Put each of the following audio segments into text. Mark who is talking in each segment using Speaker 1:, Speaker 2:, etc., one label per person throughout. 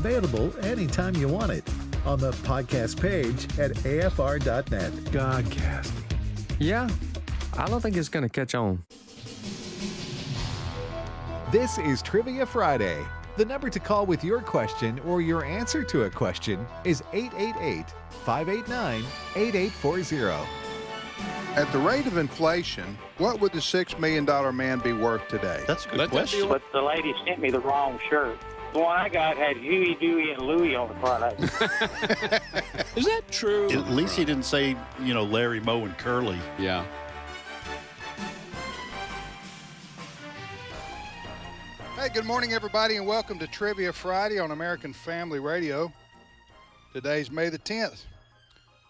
Speaker 1: Available anytime you want it on the podcast page at afr.net.
Speaker 2: Godcast.
Speaker 3: Yeah, I don't think it's going to catch on.
Speaker 1: This is Trivia Friday. The number to call with your question or your answer to a question is 888-589-8840.
Speaker 4: At the rate of inflation, what would the $6 million man be worth today?
Speaker 5: That's a good question.
Speaker 6: But the lady sent me the wrong shirt. The one I got had Huey, Dewey, and Louie on the front of it.
Speaker 7: Is that true?
Speaker 5: At least he didn't say, Larry, Moe, and Curly.
Speaker 7: Yeah.
Speaker 4: Hey, good morning, everybody, and welcome to Trivia Friday on American Family Radio. Today's May the 10th,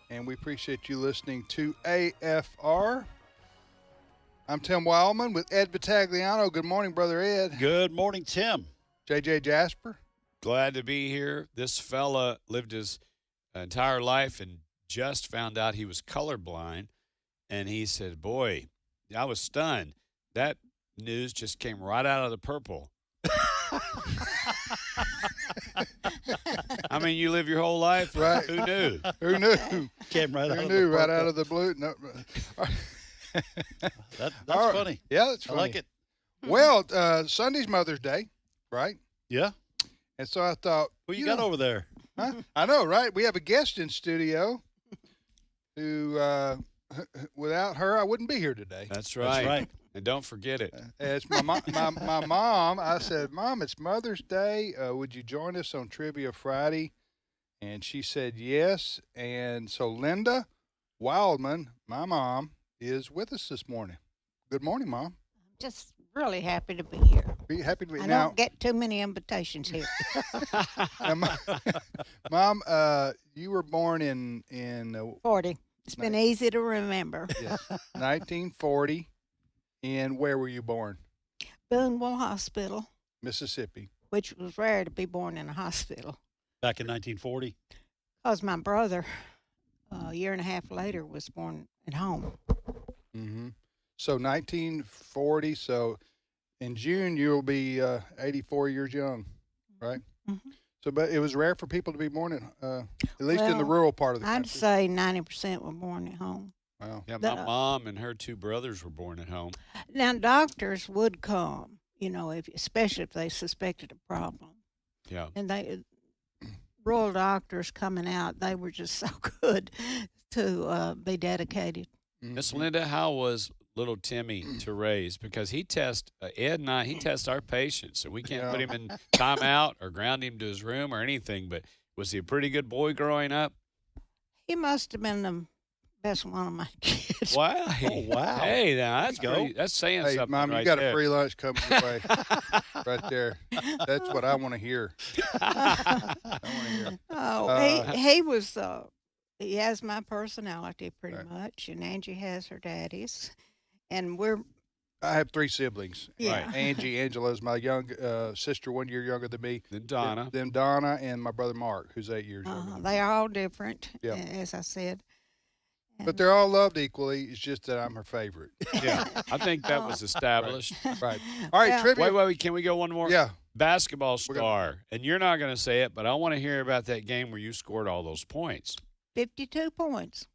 Speaker 4: and we appreciate you listening to AFR. I'm Tim Wildman with Ed Vitagliano. Good morning, Brother Ed.
Speaker 5: Good morning, Tim.
Speaker 4: JJ Jasper.
Speaker 7: Glad to be here. This fella lived his entire life and just found out he was colorblind. And he said, boy, I was stunned. That news just came right out of the purple. I mean, you live your whole life.
Speaker 4: Right.
Speaker 7: Who knew?
Speaker 4: Who knew?
Speaker 5: Came right out
Speaker 4: Who
Speaker 5: of
Speaker 4: knew
Speaker 5: the
Speaker 4: right
Speaker 5: purple.
Speaker 4: out of the blue? No.
Speaker 5: That's
Speaker 4: All right.
Speaker 5: funny.
Speaker 4: Yeah, that's funny.
Speaker 5: I like it.
Speaker 4: Well, Sunday's Mother's Day, right?
Speaker 5: Yeah.
Speaker 4: And so I thought,
Speaker 5: Who you got over there?
Speaker 4: Huh? I know, right? We have a guest in studio who, without her, I wouldn't be here today.
Speaker 7: That's right.
Speaker 5: That's right.
Speaker 7: And don't forget it.
Speaker 4: It's my mom. I said, Mom, it's Mother's Day. Would you join us on Trivia Friday? And she said yes. And so Linda Wildman, my mom, is with us this morning. Good morning, Mom.
Speaker 8: Just really happy to be here.
Speaker 4: Be happy to be
Speaker 8: I
Speaker 4: now.
Speaker 8: don't get too many invitations here.
Speaker 4: Mom, you were born in
Speaker 8: 40. It's been easy to remember.
Speaker 4: 1940. And where were you born?
Speaker 8: Boonville Hospital,
Speaker 4: Mississippi.
Speaker 8: which was rare to be born in a hospital.
Speaker 5: Back in 1940.
Speaker 8: Because my brother, a year and a half later, was born at home.
Speaker 4: Mm-hmm. So 1940. So in June you'll be 84 years young, right?
Speaker 8: Mm-hmm.
Speaker 4: So, but it was rare for people to be born at least in the
Speaker 8: Well,
Speaker 4: rural part of the
Speaker 8: I'd
Speaker 4: country.
Speaker 8: say 90% were born at home.
Speaker 4: Wow.
Speaker 7: Yeah, my mom and her two brothers were born at home.
Speaker 8: Now, doctors would come, especially if they suspected a problem.
Speaker 7: Yeah.
Speaker 8: And rural doctors coming out, they were just so good to be dedicated.
Speaker 7: Miss Linda, how was little Timmy to raise? Because he tests Ed and I. He tests our patients, so we can't put him in timeout or ground him to his room or anything. But was he a pretty good boy growing up?
Speaker 8: He must have been the best one of my kids.
Speaker 7: Wow!
Speaker 5: Oh, wow.
Speaker 7: Hey, now that's
Speaker 5: Go.
Speaker 7: pretty, that's saying
Speaker 4: Hey,
Speaker 7: something
Speaker 4: Mom,
Speaker 7: right
Speaker 4: you got
Speaker 7: there.
Speaker 4: a free lunch coming your way, right there. That's what I want to hear. I want to hear.
Speaker 8: Oh, he was. He has my personality pretty
Speaker 4: Right.
Speaker 8: much, and Angie has her daddy's, and
Speaker 4: I have three siblings.
Speaker 8: Yeah.
Speaker 4: Angela's my young sister, 1 year younger than me.
Speaker 7: Then Donna.
Speaker 4: Then Donna and my brother Mark, who's 8 years younger. than me.
Speaker 8: they are all different,
Speaker 4: Yeah.
Speaker 8: as I said.
Speaker 4: But they're all loved equally. It's just that I'm her favorite.
Speaker 7: Yeah, I think that was established.
Speaker 4: Right. All right,
Speaker 8: Well-
Speaker 4: trivia.
Speaker 7: Wait, can we go one more?
Speaker 4: Yeah.
Speaker 7: Basketball
Speaker 4: We're gonna-
Speaker 7: star, and you're not going to say it, but I want to hear about that game where you scored all those points.
Speaker 8: 52 points.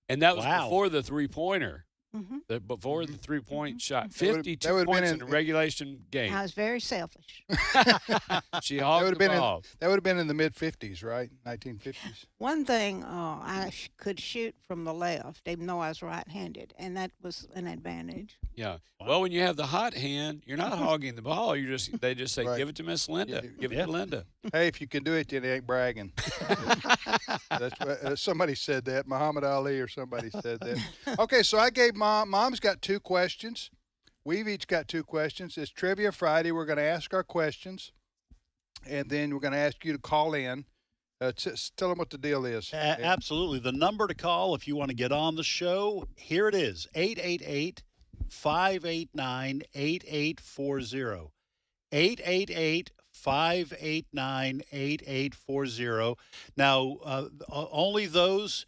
Speaker 7: And that was
Speaker 5: Wow.
Speaker 7: before the three-pointer.
Speaker 8: Hmm.
Speaker 7: Before the three-point shot.
Speaker 4: That would've-
Speaker 7: 52
Speaker 4: that would've been
Speaker 7: points
Speaker 4: in-
Speaker 7: in a regulation game.
Speaker 8: I was very selfish.
Speaker 7: She
Speaker 4: That
Speaker 7: hogged
Speaker 4: would
Speaker 7: the
Speaker 4: have been
Speaker 7: ball.
Speaker 4: that would have been in the mid 50s, right? 1950s.
Speaker 8: One thing, I could shoot from the left, even though I was right-handed, and that was an advantage.
Speaker 7: Yeah. Well, when you have the hot hand, you're not hogging the ball. They just say,
Speaker 4: Right.
Speaker 7: give it to Miss Linda.
Speaker 4: Yeah.
Speaker 7: Give it to Linda.
Speaker 4: Hey, if you can do it, then it ain't bragging. That's what, somebody said that. Muhammad Ali or somebody said that. Okay, so I gave Mom's got 2 questions. We've each got 2 questions. It's Trivia Friday. We're going to ask our questions, and then we're going to ask you to call in. Tell them what the deal is.
Speaker 5: Absolutely. The number to call if you want to get on the show, here it is, 888-589-8840. 888-589-8840. Now, only those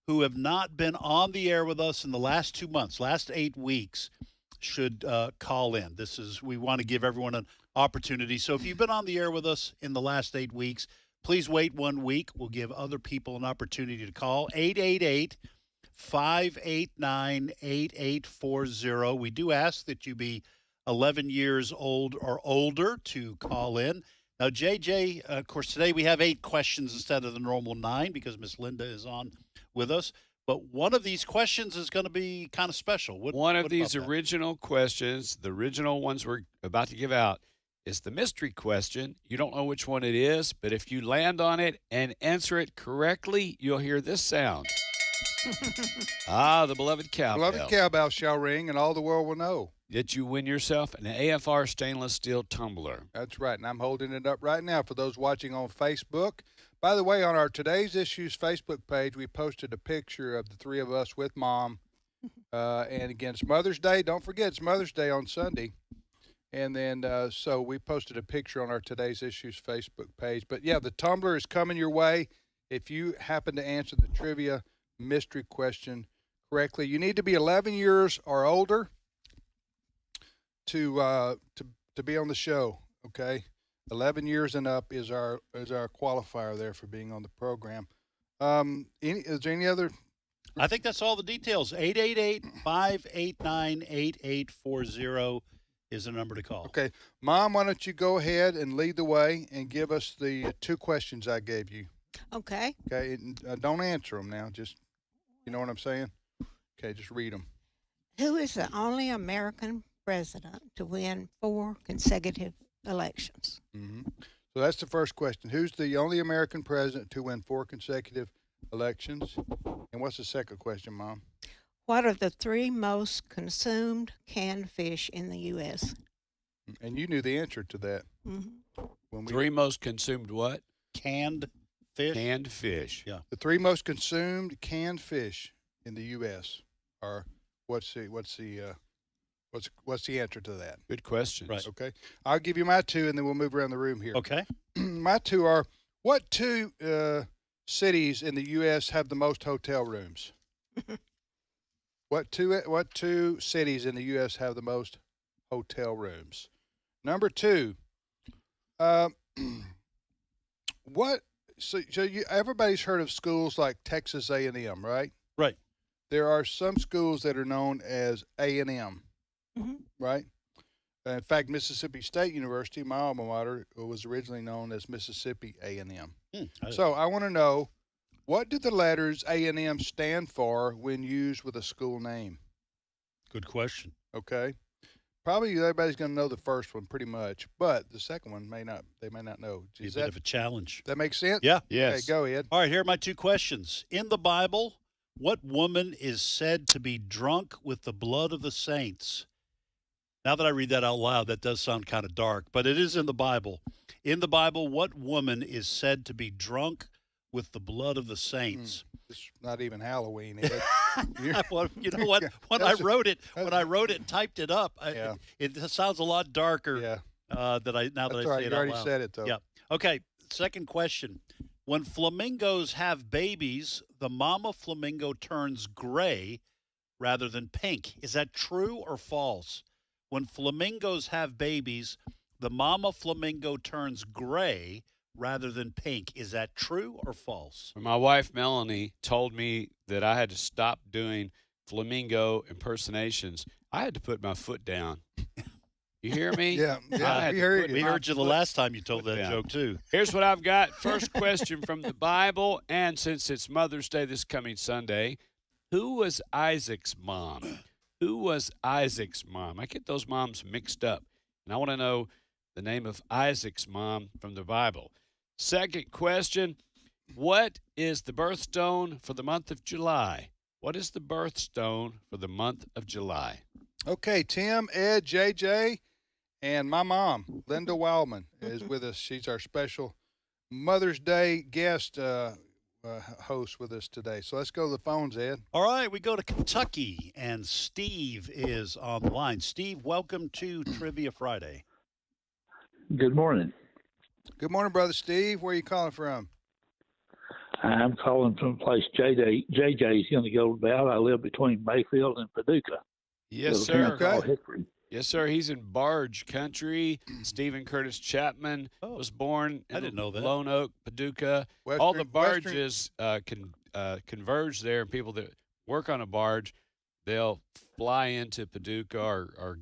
Speaker 5: who have not been on the air with us in the last 2 months, last 8 weeks, should call in. We want to give everyone an opportunity. So if you've been on the air with us in the last 8 weeks, Please wait 1 week. We'll give other people an opportunity to call. 888-589-8840. We do ask that you be 11 years old or older to call in. Now, JJ, of course, today we have 8 questions instead of the normal 9 because Miss Linda is on with us. But one of these questions is going to be kind of special.
Speaker 7: One of
Speaker 5: what
Speaker 7: these
Speaker 5: about that?
Speaker 7: original questions, the original ones we're about to give out, is the mystery question. You don't know which one it is, but if you land on it and answer it correctly, you'll hear this sound. The beloved cowbell.
Speaker 4: Beloved cowbell shall ring, and all the world will know.
Speaker 7: That you win yourself an AFR stainless steel tumbler.
Speaker 4: That's right, and I'm holding it up right now for those watching on Facebook. By the way, on our Today's Issues Facebook page, we posted a picture of the 3 of us with Mom. And again, it's Mother's Day. Don't forget, it's Mother's Day on Sunday. And then, so we posted a picture on our Today's Issues Facebook page. But yeah, the tumbler is coming your way. If you happen to answer the trivia mystery question correctly, you need to be 11 years or older to be on the show. Okay, 11 years and up is our qualifier there for being on the program. Is there any other?
Speaker 5: I think that's all the details. 888-589-8840 is the number to call.
Speaker 4: Okay, Mom, why don't you go ahead and lead the way and give us the 2 questions I gave you.
Speaker 8: Okay.
Speaker 4: Okay, and, don't answer them now. Just, you know what I'm saying? Okay, just read them.
Speaker 8: Who is the only American president to win 4 consecutive elections?
Speaker 4: Mm-hmm. So that's the first question. Who's the only American president to win 4 consecutive elections? And what's the second question, Mom?
Speaker 8: What are the 3 most consumed canned fish in the U.S.?
Speaker 4: And you knew the answer to that.
Speaker 8: Mm-hmm.
Speaker 4: When
Speaker 7: 3 most consumed what?
Speaker 5: Canned fish.
Speaker 7: Canned fish.
Speaker 5: Yeah.
Speaker 4: The 3 most consumed canned fish in the U.S. are what's the answer to that?
Speaker 7: Good question.
Speaker 5: Right.
Speaker 4: Okay, I'll give you my 2, and then we'll move around the room here.
Speaker 5: Okay.
Speaker 4: My 2 are, what 2 cities in the U.S. have the most hotel rooms? What two cities in the U.S. have the most hotel rooms? Number 2, what? So everybody's heard of schools like Texas A&M, right?
Speaker 5: Right.
Speaker 4: There are some schools that are known as A&M,
Speaker 8: Mm-hmm.
Speaker 4: right? In fact, Mississippi State University, my alma mater, was originally known as Mississippi A&M. So I want to know, what do the letters A&M stand for when used with a school name?
Speaker 5: Good question.
Speaker 4: Okay. Probably everybody's going to know the first one pretty much, but the second one they may not know.
Speaker 5: Be a bit of a challenge.
Speaker 4: That makes sense?
Speaker 5: Yeah.
Speaker 7: Yes.
Speaker 4: Okay, go ahead.
Speaker 5: All right, here are my 2 questions. In the Bible, what woman is said to be drunk with the blood of the saints? Now that I read that out loud, that does sound kind of dark, but it is in the Bible. In the Bible, what woman is said to be drunk with the blood of the saints?
Speaker 4: It's not even Halloween, is it?
Speaker 5: Well, you know what? When I wrote it and typed it up,
Speaker 4: Yeah.
Speaker 5: it sounds a lot darker.
Speaker 4: Yeah.
Speaker 5: Now that I
Speaker 4: That's
Speaker 5: say
Speaker 4: all right.
Speaker 5: it
Speaker 4: You
Speaker 5: out
Speaker 4: already
Speaker 5: loud.
Speaker 4: said it, though.
Speaker 5: Yeah. Okay. Second question: when flamingos have babies, the mama flamingo turns gray rather than pink. Is that true or false? When flamingos have babies, the mama flamingo turns gray rather than pink. Is that true or false?
Speaker 7: My wife, Melanie, told me that I had to stop doing flamingo impersonations. I had to put my foot down. You hear me?
Speaker 4: Yeah,
Speaker 7: I
Speaker 4: yeah,
Speaker 7: had
Speaker 4: we
Speaker 7: to
Speaker 4: heard
Speaker 7: put
Speaker 4: you.
Speaker 5: We
Speaker 7: my
Speaker 5: heard you the
Speaker 7: foot-
Speaker 5: last time you told that
Speaker 7: down.
Speaker 5: joke, too.
Speaker 7: Here's what I've got. First question from the Bible, and since it's Mother's Day this coming Sunday, who was Isaac's mom? Who was Isaac's mom? I get those moms mixed up, and I want to know the name of Isaac's mom from the Bible. Second question, what is the birthstone for the month of July? What is the birthstone for the month of July?
Speaker 4: Okay, Tim, Ed, JJ, and my mom, Linda Wildman, is with us. She's our special Mother's Day guest host with us today. So let's go to the phones, Ed.
Speaker 5: All right, we go to Kentucky, and Steve is on the line. Steve, welcome to Trivia Friday.
Speaker 2: Good morning.
Speaker 4: Good morning, Brother Steve. Where are you calling from?
Speaker 2: I'm calling from a place JJ's going to go about. I live between Mayfield and Paducah.
Speaker 7: Yes,
Speaker 2: Little town
Speaker 7: sir.
Speaker 2: called
Speaker 4: Okay.
Speaker 2: Hickory.
Speaker 7: Yes, sir. He's in Barge Country. Stephen Curtis Chapman
Speaker 5: Oh,
Speaker 7: was born in
Speaker 5: I didn't know that.
Speaker 7: Lone Oak, Paducah. All the barges can converge there, and people that work on a barge, they'll fly into Paducah or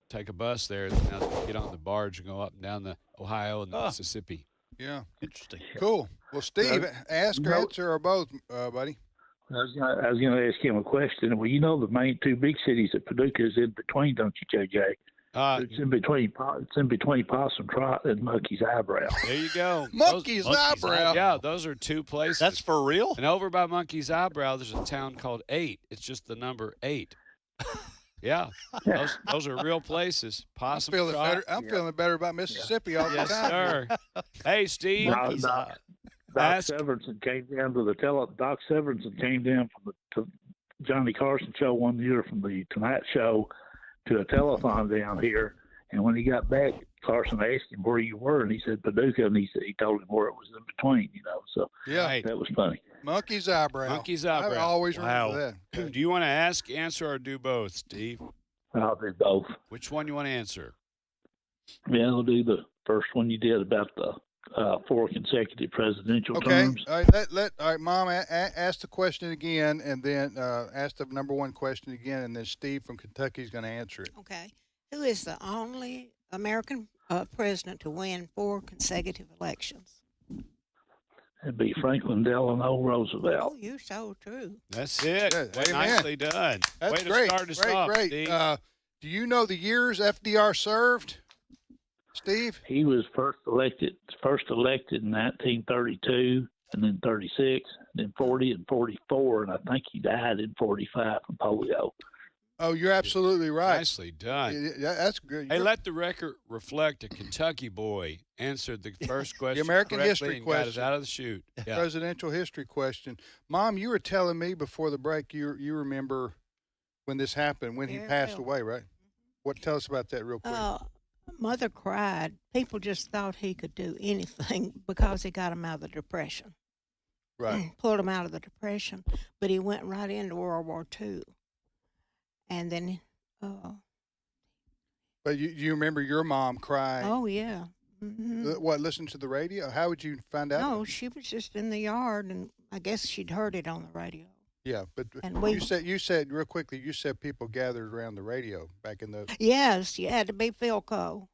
Speaker 7: take a bus there, and they'll get on the barge and go up and down the Ohio and the Mississippi.
Speaker 4: Yeah.
Speaker 5: Interesting.
Speaker 4: Cool. Well, Steve, ask or answer or both, buddy.
Speaker 2: I was going to ask him a question. Well, you know the main two big cities that Paducah is in between, don't you, JJ? It's in between. It's in between Possum Trot and Monkey's Eyebrow.
Speaker 7: There you go.
Speaker 4: Monkey's Eyebrow.
Speaker 7: Yeah, those are two places.
Speaker 5: That's for real?
Speaker 7: And over by Monkey's Eyebrow, there's a town called 8. It's just the number 8. Yeah, those are real places. Possum Trot.
Speaker 4: I'm feeling better about Mississippi all the
Speaker 7: Yes,
Speaker 4: time.
Speaker 7: sir. Hey, Steve.
Speaker 2: Doc Severinsen came down to Doc Severinsen came down from the Johnny Carson show one year from the Tonight Show to a telethon down here, and when he got back, Carson asked him where you were, and he said Paducah, and he told him where it was in between, So
Speaker 4: Yeah.
Speaker 2: that was funny.
Speaker 4: Monkey's Eyebrow.
Speaker 7: Monkey's Eyebrow.
Speaker 4: I always remember that. Okay.
Speaker 7: Do you want to ask, answer, or do both, Steve?
Speaker 2: I'll do both.
Speaker 7: Which one you want to answer?
Speaker 2: Yeah, I'll do the first one you did about the 4 consecutive presidential
Speaker 4: Okay.
Speaker 2: terms.
Speaker 4: All right. All right, Mom. Ask the question again, and then ask the number one question again, and then Steve from Kentucky is going to answer it.
Speaker 8: Okay. Who is the only American president to win 4 consecutive elections?
Speaker 2: It'd be Franklin Delano Roosevelt.
Speaker 8: Oh, you're so true.
Speaker 7: That's it.
Speaker 4: Good.
Speaker 7: Well,
Speaker 4: Amen.
Speaker 7: nicely done.
Speaker 4: That's
Speaker 7: Way
Speaker 4: great.
Speaker 7: to start us
Speaker 4: great,
Speaker 7: off,
Speaker 4: great.
Speaker 7: Steve.
Speaker 4: Do you know the years FDR served, Steve?
Speaker 2: He was first elected in 1932, and then 36, and then 40 and 44, and I think he died in 45 from polio.
Speaker 4: Oh, you're absolutely right.
Speaker 7: Nicely done.
Speaker 4: Yeah, that's good.
Speaker 7: Hey, let the record reflect a Kentucky boy answered the first question
Speaker 4: American
Speaker 7: correctly
Speaker 4: history
Speaker 7: and got us
Speaker 4: question.
Speaker 7: out of the chute. Yeah.
Speaker 4: Presidential history question. Mom, you were telling me before the break you remember when this happened, when he
Speaker 8: Very
Speaker 4: passed
Speaker 8: well.
Speaker 4: away, right? Tell us about that real quick.
Speaker 8: Mother cried. People just thought he could do anything because he got him out of the Depression.
Speaker 4: Right.
Speaker 8: Pulled him out of the Depression, but he went right into World War II. And then,
Speaker 4: But you remember your mom crying?
Speaker 8: oh, yeah. Mm-hmm.
Speaker 4: What? Listen to the radio? How would you find out?
Speaker 8: No, she was just in the yard, and I guess she'd heard it on the radio.
Speaker 4: Yeah, but
Speaker 8: And we-
Speaker 4: you said real quickly. You said people gathered around the radio back in the
Speaker 8: Yes, you had to be Philco.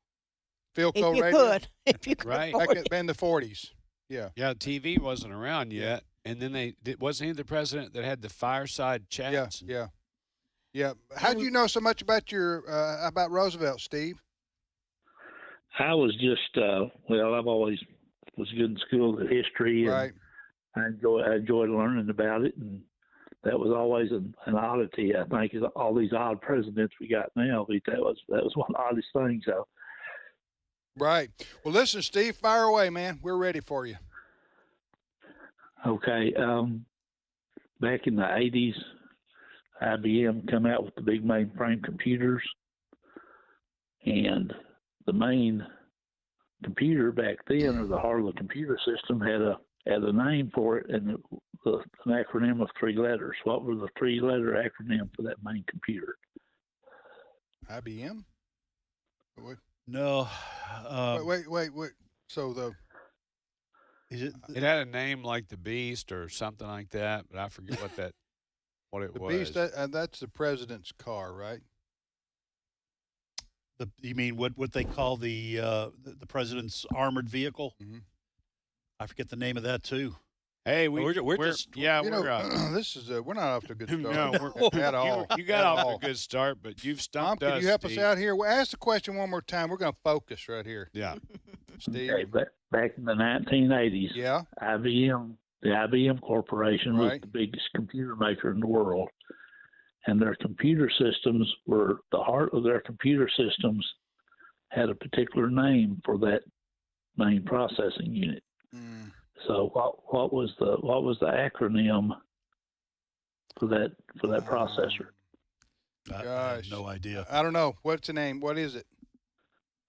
Speaker 4: Philco
Speaker 8: If you
Speaker 4: radio.
Speaker 8: could. If you could
Speaker 7: Right.
Speaker 8: afford
Speaker 4: Back
Speaker 8: it.
Speaker 4: in the 40s. Yeah.
Speaker 7: Yeah, TV wasn't around yet. And then wasn't he the president that had the fireside
Speaker 4: Yeah.
Speaker 7: chats?
Speaker 4: Yeah. Yeah. How'd you know so much about about Roosevelt, Steve?
Speaker 2: I was just I've always was good in school at history, and
Speaker 4: Right.
Speaker 2: I enjoyed learning about it, and that was always an oddity. I think is all these odd presidents we got now. That was one of the oddest things. So
Speaker 4: Right. Well, listen, Steve, fire away, man. We're ready for you.
Speaker 2: okay, back in the 80s, IBM come out with the big mainframe computers, and the main computer back then, or the heart of the computer system, had a name for it, and an acronym of 3 letters. What were the 3-letter acronym for that main computer?
Speaker 4: IBM? What?
Speaker 5: No.
Speaker 4: Wait. So
Speaker 5: Is it?
Speaker 7: It had a name like the Beast or something like that, but I forget what it
Speaker 4: the
Speaker 7: was.
Speaker 4: Beast, that's the president's car, right?
Speaker 5: You mean what they call the president's armored vehicle?
Speaker 4: Mhm.
Speaker 5: I forget the name of that too.
Speaker 7: Hey,
Speaker 5: we're just
Speaker 7: yeah,
Speaker 4: You
Speaker 7: we're
Speaker 4: know, this is we're not off to a good start.
Speaker 7: no, we're
Speaker 4: at all.
Speaker 7: You got
Speaker 4: At
Speaker 7: off
Speaker 4: all.
Speaker 7: to a good start, but you've
Speaker 4: Mom,
Speaker 7: stumped
Speaker 4: can
Speaker 7: us.
Speaker 4: you help us
Speaker 7: Steve.
Speaker 4: out here? Well, ask the question one more time. We're going to focus right here,
Speaker 7: Yeah.
Speaker 4: Steve.
Speaker 2: Okay, back in the 1980s,
Speaker 4: Yeah.
Speaker 2: the IBM Corporation was
Speaker 4: Right.
Speaker 2: the biggest computer maker in the world, and their computer systems were the heart of their computer systems had a particular name for that main processing unit.
Speaker 4: Mm.
Speaker 2: So what was the acronym for that processor?
Speaker 5: I have
Speaker 4: Gosh.
Speaker 5: no idea.
Speaker 4: I don't know. What's the name? What is it?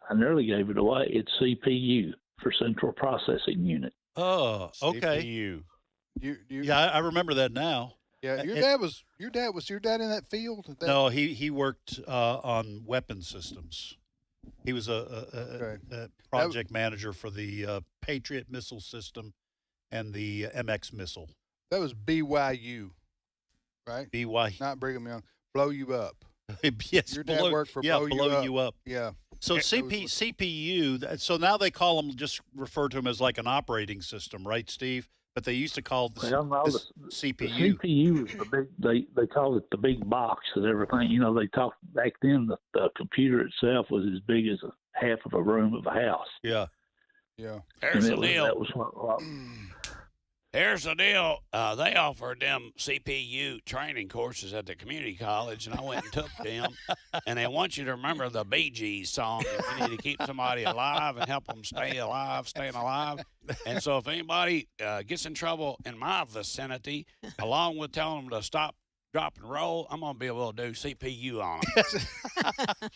Speaker 2: I nearly gave it away. It's CPU for Central Processing Unit.
Speaker 5: Oh, okay.
Speaker 7: CPU.
Speaker 4: You
Speaker 5: Yeah, I remember that now.
Speaker 4: Yeah, your dad in that field?
Speaker 5: No, he worked on weapon systems. He was a project manager for the Patriot missile system and the MX missile.
Speaker 4: That was BYU, right?
Speaker 5: BYU.
Speaker 4: Not Brigham Young. Blow you up.
Speaker 5: Yes,
Speaker 4: Your dad worked for Blow
Speaker 5: you up.
Speaker 4: Yeah.
Speaker 5: So CPU. So now they call them, just refer to them as like an operating system, right, Steve? But they used to call this CPU.
Speaker 2: The CPU is the big. They call it the big box and everything. You know, they talked back then. The computer itself was as big as half of a room of a house.
Speaker 5: Yeah.
Speaker 4: Yeah.
Speaker 7: Here's the deal.
Speaker 2: That was what.
Speaker 7: Here's the deal. They offered them CPU training courses at the community college, and I went and took them. And they want you to remember the Bee Gees song. If you need to keep somebody alive and help them staying alive. And so if anybody gets in trouble in my vicinity, along with telling them to stop, drop, and roll, I'm going to be able to do CPU on them.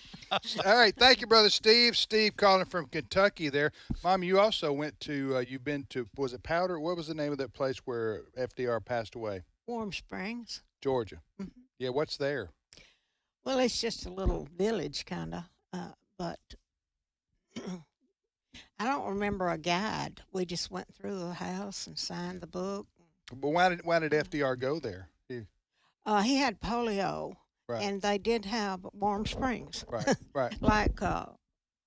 Speaker 4: All right. Thank you, Brother Steve. Steve calling from Kentucky there. Mom, you also went to, you've been to, was it Powder? What was the name of that place where FDR passed away?
Speaker 8: Warm Springs.
Speaker 4: Georgia.
Speaker 8: Mhm.
Speaker 4: Yeah, what's there?
Speaker 8: Well, it's just a little village, kind of, but I don't remember a guide. We just went through the house and signed the book.
Speaker 4: But why did FDR go there?
Speaker 8: He had polio,
Speaker 4: Right.
Speaker 8: and they did have Warm Springs,
Speaker 4: Right, right.
Speaker 8: like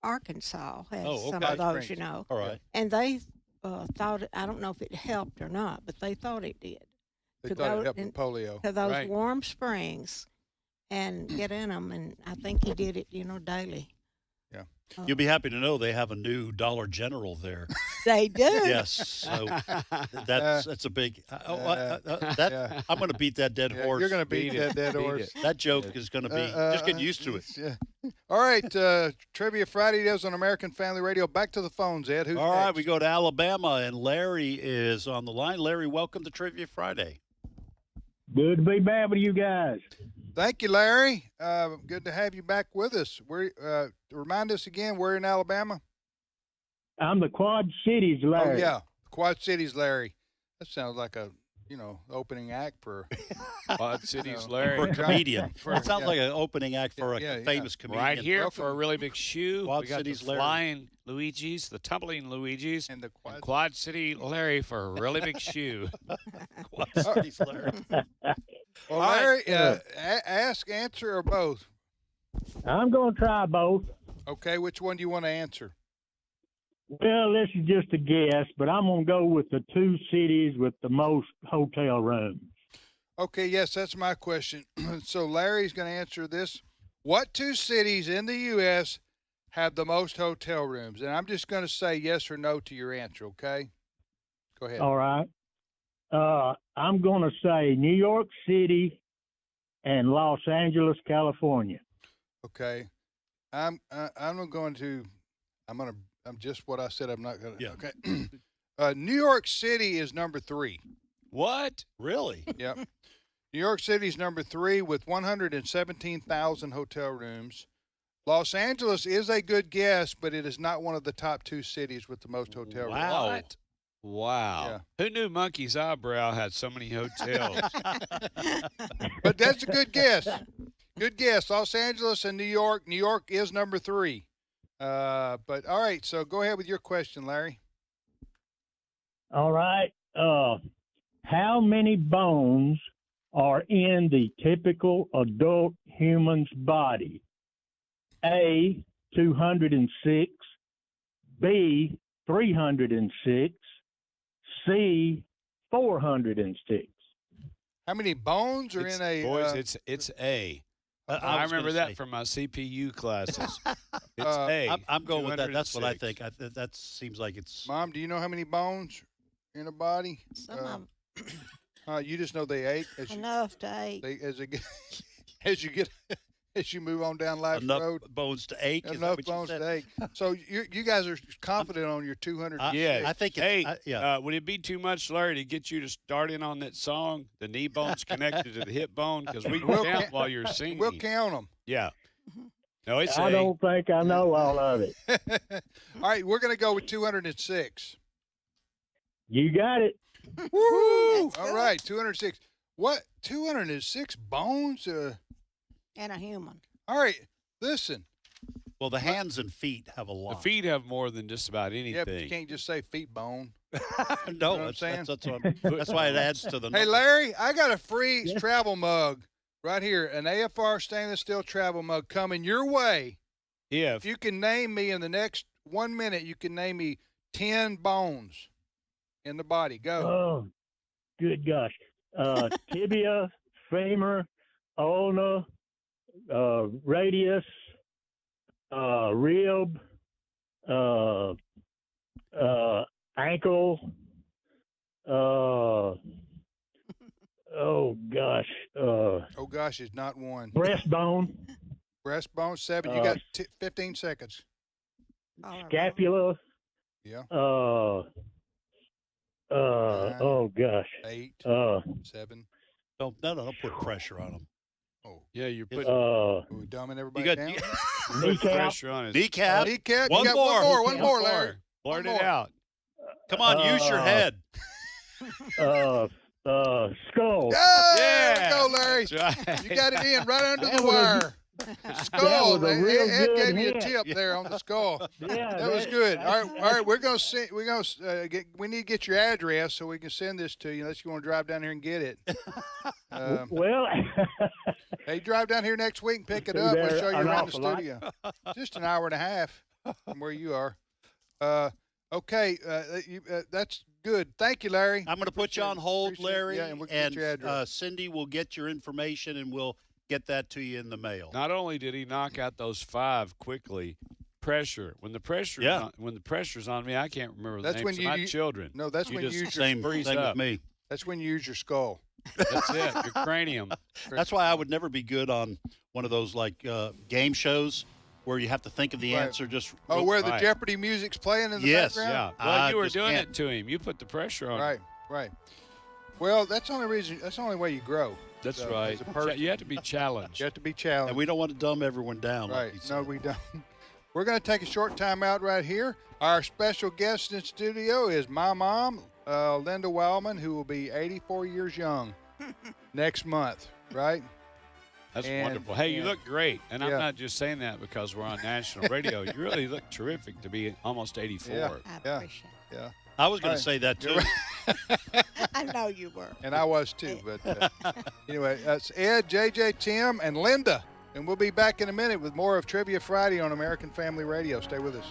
Speaker 8: Arkansas has some
Speaker 5: okay.
Speaker 8: of those,
Speaker 4: Springs.
Speaker 8: you know.
Speaker 5: All right.
Speaker 8: And they thought I don't know if it helped or not, but they thought it did.
Speaker 4: They
Speaker 8: To
Speaker 4: thought
Speaker 8: go
Speaker 4: it helped
Speaker 8: in-
Speaker 4: with polio.
Speaker 8: To those
Speaker 7: Right.
Speaker 8: Warm Springs and get in them, and I think he did it, daily.
Speaker 4: Yeah.
Speaker 5: You'll be happy to know they have a new Dollar General there.
Speaker 8: They do.
Speaker 5: Yes. So that's a big.
Speaker 4: Yeah.
Speaker 5: I'm going to beat that dead
Speaker 4: Yeah,
Speaker 5: horse.
Speaker 4: you're going to beat
Speaker 7: Beat
Speaker 4: that
Speaker 7: it.
Speaker 4: dead
Speaker 7: Beat
Speaker 4: horse.
Speaker 7: it.
Speaker 5: That joke is going to be just get used to it.
Speaker 4: Yeah. All right. Trivia Friday does on American Family Radio. Back to the phones, Ed. Who's
Speaker 5: All right,
Speaker 4: next?
Speaker 5: we go to Alabama, and Larry is on the line. Larry, welcome to Trivia Friday.
Speaker 9: Good to be back with you guys.
Speaker 4: Thank you, Larry. Good to have you back with us. Remind us again, where in Alabama?
Speaker 9: I'm the Quad Cities, Larry.
Speaker 4: Oh, yeah. Quad Cities, Larry. That sounds like a, opening act for
Speaker 7: Quad Cities,
Speaker 4: For
Speaker 5: For
Speaker 7: Larry.
Speaker 5: a comedian.
Speaker 4: For-
Speaker 5: It sounds
Speaker 4: yeah.
Speaker 5: like an opening act for
Speaker 4: Yeah,
Speaker 5: a
Speaker 4: yeah.
Speaker 5: famous comedian.
Speaker 7: Right here
Speaker 4: Welcome.
Speaker 7: for a really big shoe.
Speaker 5: Quad
Speaker 7: We got
Speaker 5: Cities,
Speaker 7: the
Speaker 5: Larry.
Speaker 7: flying Luigi's, the tumbling Luigi's,
Speaker 4: and the
Speaker 7: and
Speaker 4: Quad.
Speaker 7: Quad City Larry for a really big shoe.
Speaker 5: Quad Cities, Larry.
Speaker 4: Well,
Speaker 7: All
Speaker 4: Larry,
Speaker 9: right.
Speaker 4: ask, answer, or both.
Speaker 9: I'm going to try both.
Speaker 4: Okay, which one do you want to answer?
Speaker 9: Well, this is just a guess, but I'm going to go with the two cities with the most hotel rooms.
Speaker 4: Okay, yes, that's my question. So Larry's going to answer this. What two cities in the U.S. have the most hotel rooms? And I'm just going to say yes or no to your answer, okay? Go ahead.
Speaker 9: All right. I'm going to say New York City and Los Angeles, California.
Speaker 4: Okay. I'm just what I said. I'm not going to.
Speaker 5: Yeah.
Speaker 4: Okay. New York City is number 3.
Speaker 7: What?
Speaker 5: Really?
Speaker 4: Yep. New York City is number 3 with 117,000 hotel rooms. Los Angeles is a good guess, but it is not one of the top 2 cities with the most hotel rooms.
Speaker 5: Wow.
Speaker 7: What? Wow.
Speaker 4: Yeah.
Speaker 7: Who knew Monkey's Eyebrow had so many hotels?
Speaker 4: But that's a good guess. Good guess. Los Angeles and New York. New York is number 3. But all right, so go ahead with your question, Larry.
Speaker 9: All right. How many bones are in the typical adult human's body? A, 206, B, 306, C, 406.
Speaker 4: How many bones are in a
Speaker 7: Boys, it's A. I
Speaker 5: was
Speaker 7: remember
Speaker 5: gonna
Speaker 7: that
Speaker 5: say.
Speaker 7: from my CPU classes. It's
Speaker 4: Uh,
Speaker 7: A.
Speaker 5: I'm going with that. That's what I
Speaker 7: 206.
Speaker 5: think. That seems like it's.
Speaker 4: Mom, do you know how many bones in a body?
Speaker 8: Some of 'em
Speaker 4: You just know they ate as you,
Speaker 8: enough to eat.
Speaker 4: as you move on down life
Speaker 5: Enough
Speaker 4: road.
Speaker 5: bones to ache. Is that
Speaker 4: Enough
Speaker 5: what you
Speaker 4: bones
Speaker 5: said?
Speaker 4: to ache. So you guys are confident on your 200.
Speaker 7: Yeah.
Speaker 5: I think it's,
Speaker 7: Hey,
Speaker 5: yeah.
Speaker 7: would it be too much, Larry, to get you to start in on that song? The knee bone's connected to the hip bone, because we can
Speaker 4: We'll
Speaker 7: count
Speaker 4: count-
Speaker 7: while you're singing.
Speaker 4: We'll count them.
Speaker 7: Yeah. No, it's
Speaker 9: I
Speaker 7: A.
Speaker 9: don't think I know all of it.
Speaker 4: All right, we're going to go with 206.
Speaker 9: You got it.
Speaker 4: Woo!
Speaker 8: That's
Speaker 4: All
Speaker 8: good.
Speaker 4: right, 206. What? 206 bones?
Speaker 8: And a human.
Speaker 4: All right, listen.
Speaker 5: Well, the hands and feet have a
Speaker 7: The
Speaker 5: lot.
Speaker 7: feet have more than just about anything.
Speaker 4: Yeah, but you can't just say feet bone.
Speaker 5: No,
Speaker 4: You know what I'm
Speaker 5: that's,
Speaker 4: saying?
Speaker 5: that's why it adds to the
Speaker 4: Hey,
Speaker 5: number.
Speaker 4: Larry, I got a free travel mug right here, an AFR stainless steel travel mug coming your way. If you can name me in the next 1 minute, you can name me 10 bones in the body. Go.
Speaker 9: Oh, good gosh. Tibia, femur, ulna, radius, rib, ankle, oh gosh,
Speaker 4: Oh gosh, is not one.
Speaker 9: breastbone,
Speaker 4: Breastbone 7. You got 15 seconds.
Speaker 9: scapula,
Speaker 4: Yeah.
Speaker 9: oh gosh,
Speaker 4: 8, 7.
Speaker 5: Don't put pressure on them.
Speaker 4: Oh,
Speaker 7: yeah, you're putting
Speaker 4: are we dumbing everybody down?
Speaker 7: pressure on his
Speaker 5: Kneecap.
Speaker 4: Kneecap.
Speaker 5: One
Speaker 4: You got
Speaker 5: more.
Speaker 4: One more, Larry.
Speaker 7: Blurt
Speaker 4: One
Speaker 7: it
Speaker 4: more.
Speaker 7: out.
Speaker 5: Come on, use your head.
Speaker 9: skull.
Speaker 4: Yeah, there we go, Larry.
Speaker 7: That's right.
Speaker 4: You got it in right under
Speaker 9: That
Speaker 4: the
Speaker 9: was a-
Speaker 4: wire. Skull.
Speaker 9: was a real
Speaker 4: Ed
Speaker 9: good
Speaker 4: gave you a
Speaker 9: hit.
Speaker 4: tip there on the skull.
Speaker 9: Yeah,
Speaker 4: That was good. All right. We're gonna send. We need to get your address so we can send this to you. Unless you want to drive down here and get it.
Speaker 9: Well,
Speaker 4: Hey, drive down here next week and pick it
Speaker 9: See
Speaker 4: up. We'll
Speaker 9: there,
Speaker 4: show you
Speaker 9: an
Speaker 4: around the
Speaker 9: awful lot.
Speaker 4: studio. Just an hour and a half from where you are. Okay. That's good. Thank you, Larry.
Speaker 5: I'm going to put you on hold,
Speaker 4: Appreciate it.
Speaker 5: Larry,
Speaker 4: Yeah, and we'll get your address.
Speaker 5: Cindy will get your information, and we'll get that to you in the mail.
Speaker 7: Not only did he knock out those 5 quickly, pressure. When the pressure's on me, I can't remember the
Speaker 4: That's when
Speaker 7: names of my children.
Speaker 4: No, that's when you
Speaker 7: just
Speaker 4: use your
Speaker 5: Same
Speaker 7: freeze
Speaker 5: with
Speaker 7: up.
Speaker 5: me.
Speaker 4: That's when you use your skull.
Speaker 7: That's it. Your cranium.
Speaker 5: That's why I would never be good on one of those game shows where you have to think of the
Speaker 4: Right.
Speaker 5: answer. Just
Speaker 4: Where the
Speaker 7: Right.
Speaker 4: Jeopardy music's playing in the
Speaker 5: Yes.
Speaker 4: background.
Speaker 7: Yeah. Well,
Speaker 5: I
Speaker 7: you were
Speaker 5: just
Speaker 7: doing
Speaker 5: can't.
Speaker 7: it to him. You put the pressure on him.
Speaker 4: Right. Well, that's the only reason. That's the only way you grow.
Speaker 7: That's
Speaker 4: So,
Speaker 7: right.
Speaker 4: as a person.
Speaker 7: You have to be challenged.
Speaker 4: You have to be challenged.
Speaker 5: and we don't want to dumb everyone down.
Speaker 4: Right.
Speaker 5: Like you
Speaker 4: No,
Speaker 5: said.
Speaker 4: we don't. We're going to take a short time out right here. Our special guest in studio is my mom, Linda Wildman, who will be 84 years young next month, right?
Speaker 7: That's
Speaker 4: And-
Speaker 7: wonderful. Hey, you
Speaker 4: and-
Speaker 7: look great. And I'm
Speaker 4: Yeah.
Speaker 7: not just saying that because we're on national radio. You really look terrific to be almost 84.
Speaker 4: Yeah.
Speaker 8: I
Speaker 4: Yeah.
Speaker 8: appreciate it.
Speaker 4: Yeah.
Speaker 5: I was going
Speaker 4: All
Speaker 5: to
Speaker 4: right.
Speaker 5: say that too.
Speaker 4: You're
Speaker 8: I know you were.
Speaker 4: And I was too. But anyway, that's Ed, JJ, Tim, and Linda. And we'll be back in a minute with more of Trivia Friday on American Family Radio. Stay with us.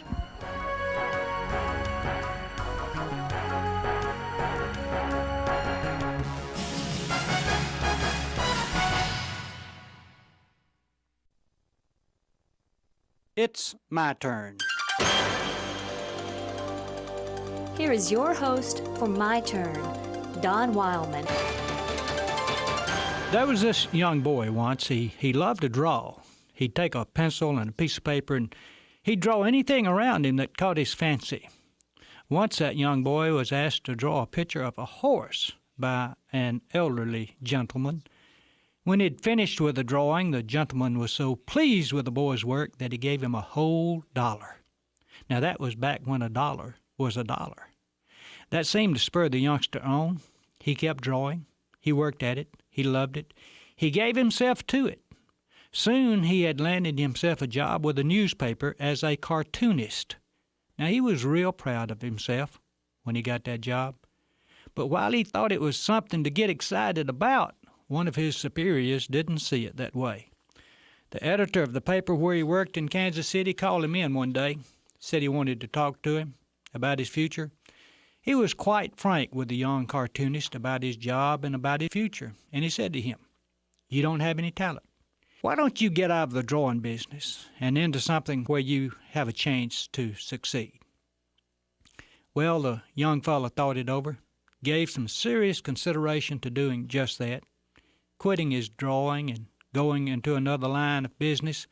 Speaker 10: It's my turn.
Speaker 11: Here is your host for My Turn, Don Wildman.
Speaker 10: There was this young boy once. He loved to draw. He'd take a pencil and a piece of paper and he'd draw anything around him that caught his fancy. Once that young boy was asked to draw a picture of a horse by an elderly gentleman. When he'd finished with the drawing, the gentleman was so pleased with the boy's work that he gave him a whole $1. Now that was back when $1 was $1. That seemed to spur the youngster on. He kept drawing. He worked at it. He loved it. He gave himself to it. Soon he had landed himself a job with a newspaper as a cartoonist. Now he was real proud of himself when he got that job. But while he thought it was something to get excited about, one of his superiors didn't see it that way. The editor of the paper where he worked in Kansas City called him in one day, said he wanted to talk to him about his future. He was quite frank with the young cartoonist about his job and about his future, and he said to him, "You don't have any talent. Why don't you get out of the drawing business and into something where you have a chance to succeed?" Well, the young fellow thought it over, gave some serious consideration to doing just that, quitting his drawing and going into another line of business,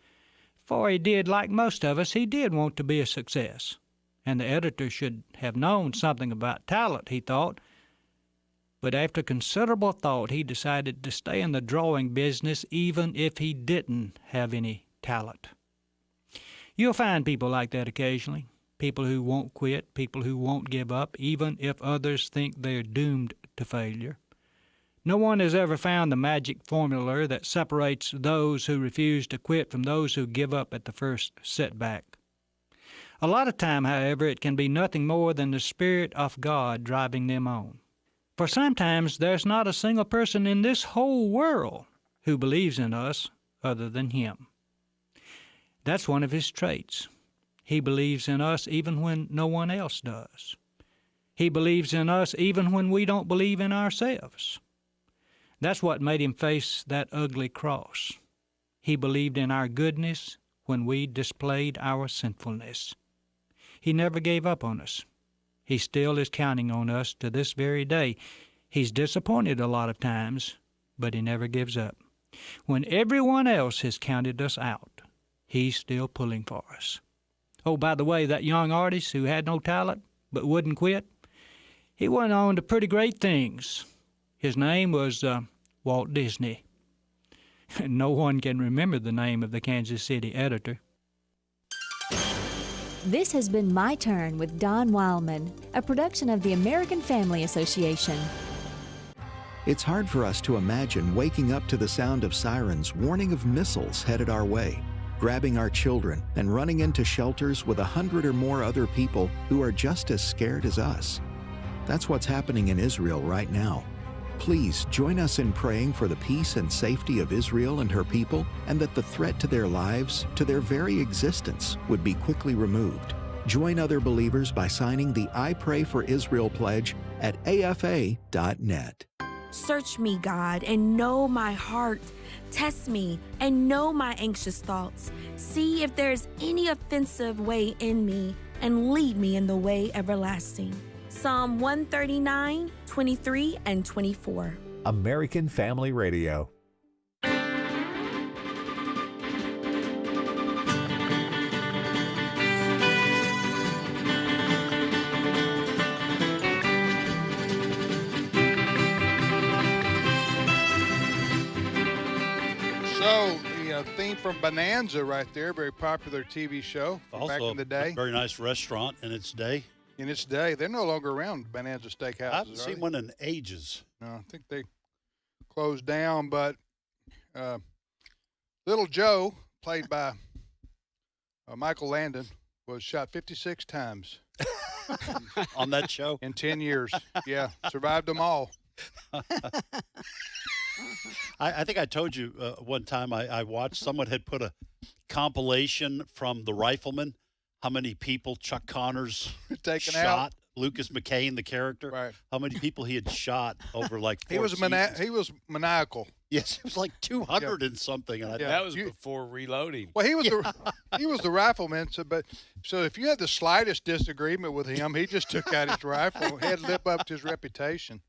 Speaker 10: for he did, like most of us, he did want to be a success. And the editor should have known something about talent, he thought. But after considerable thought, he decided to stay in the drawing business even if he didn't have any talent. You'll find people like that occasionally, people who won't quit, people who won't give up, even if others think they're doomed to failure. No one has ever found the magic formula that separates those who refuse to quit from those who give up at the first setback. A lot of time, however, it can be nothing more than the Spirit of God driving them on. For sometimes there's not a single person in this whole world who believes in us other than Him. That's one of His traits. He believes in us even when no one else does. He believes in us even when we don't believe in ourselves. That's what made Him face that ugly cross. He believed in our goodness when we displayed our sinfulness. He never gave up on us. He still is counting on us to this very day. He's disappointed a lot of times, but He never gives up. When everyone else has counted us out, He's still pulling for us. Oh, by the way, that young artist who had no talent but wouldn't quit, he went on to pretty great things. His name was Walt Disney. No one can remember the name of the Kansas City editor.
Speaker 11: This has been My Turn with Don Wildman, a production of the American Family Association.
Speaker 12: It's hard for us to imagine waking up to the sound of sirens warning of missiles headed our way, grabbing our children and running into shelters with 100 or more other people who are just as scared as us. That's what's happening in Israel right now. Please join us in praying for the peace and safety of Israel and her people, and that the threat to their lives, to their very existence, would be quickly removed. Join other believers by signing the I Pray for Israel pledge at afa.net.
Speaker 13: Search me, God, and know my heart. Test me and know my anxious thoughts. See if there is any offensive way in me, and lead me in the way everlasting. Psalm 139, 23, and 24.
Speaker 1: American Family Radio.
Speaker 4: So, the theme from Bonanza right there, very popular TV show from
Speaker 5: Also,
Speaker 4: back in the day.
Speaker 5: a very nice restaurant in its day.
Speaker 4: In its day, they're no longer around, Bonanza Steakhouses.
Speaker 5: I haven't seen one in ages.
Speaker 4: No, I think they closed down, but Little Joe, played by Michael Landon, was shot 56 times.
Speaker 5: On that show?
Speaker 4: In 10 years. Yeah, survived them all.
Speaker 5: I think I told you one time I watched, someone had put a compilation from The Rifleman, how many people Chuck Connors
Speaker 4: Taken
Speaker 5: shot.
Speaker 4: out.
Speaker 5: Lucas McCain, the character,
Speaker 4: right.
Speaker 5: How many people he had shot over like 4
Speaker 4: He was maniacal.
Speaker 5: Yes, it was like 200 and something. And
Speaker 7: That was before reloading.
Speaker 4: Well, he was he was the rifleman. So if you had the slightest disagreement with him, he just took out his rifle. He had to live up to his reputation.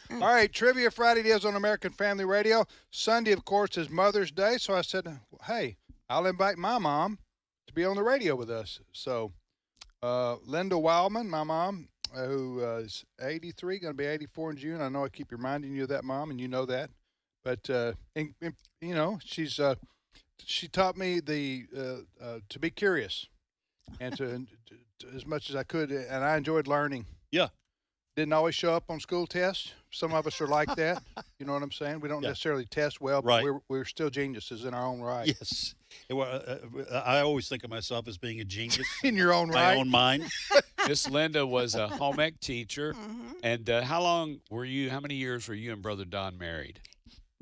Speaker 4: All right, Trivia Friday it is on American Family Radio. Sunday, of course, is Mother's Day. So I said, hey, I'll invite my mom to be on the radio with us. So Linda Wildman, my mom, who is 83, going to be 84 in June. I know I keep reminding you of that, Mom, and you know that. But, you know, she taught me to be curious and to as much as I could, and I enjoyed learning.
Speaker 5: Yeah.
Speaker 4: Didn't always show up on school tests. Some of us are like that. You know what I'm saying? We don't necessarily test well, but we're still geniuses in our own right.
Speaker 5: Yes. I always think of myself as being a genius.
Speaker 4: In your own
Speaker 5: my
Speaker 4: right.
Speaker 5: own mind.
Speaker 7: Miss Linda was a home ec teacher. And how many years were you and Brother Don married?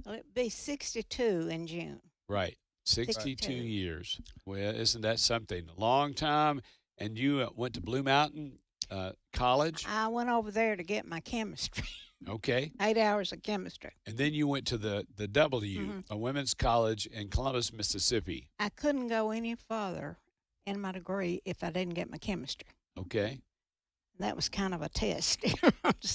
Speaker 8: Well, it'd be 62 in June.
Speaker 7: Right. 62 years. Well, isn't that something? A long time. And you went to Blue Mountain College?
Speaker 8: I went over there to get my chemistry.
Speaker 7: Okay.
Speaker 8: 8 hours of chemistry.
Speaker 7: And then you went to the W, a women's college in Columbus, Mississippi.
Speaker 8: I couldn't go any further in my degree if I didn't get my chemistry.
Speaker 7: Okay.
Speaker 8: That was kind of a test.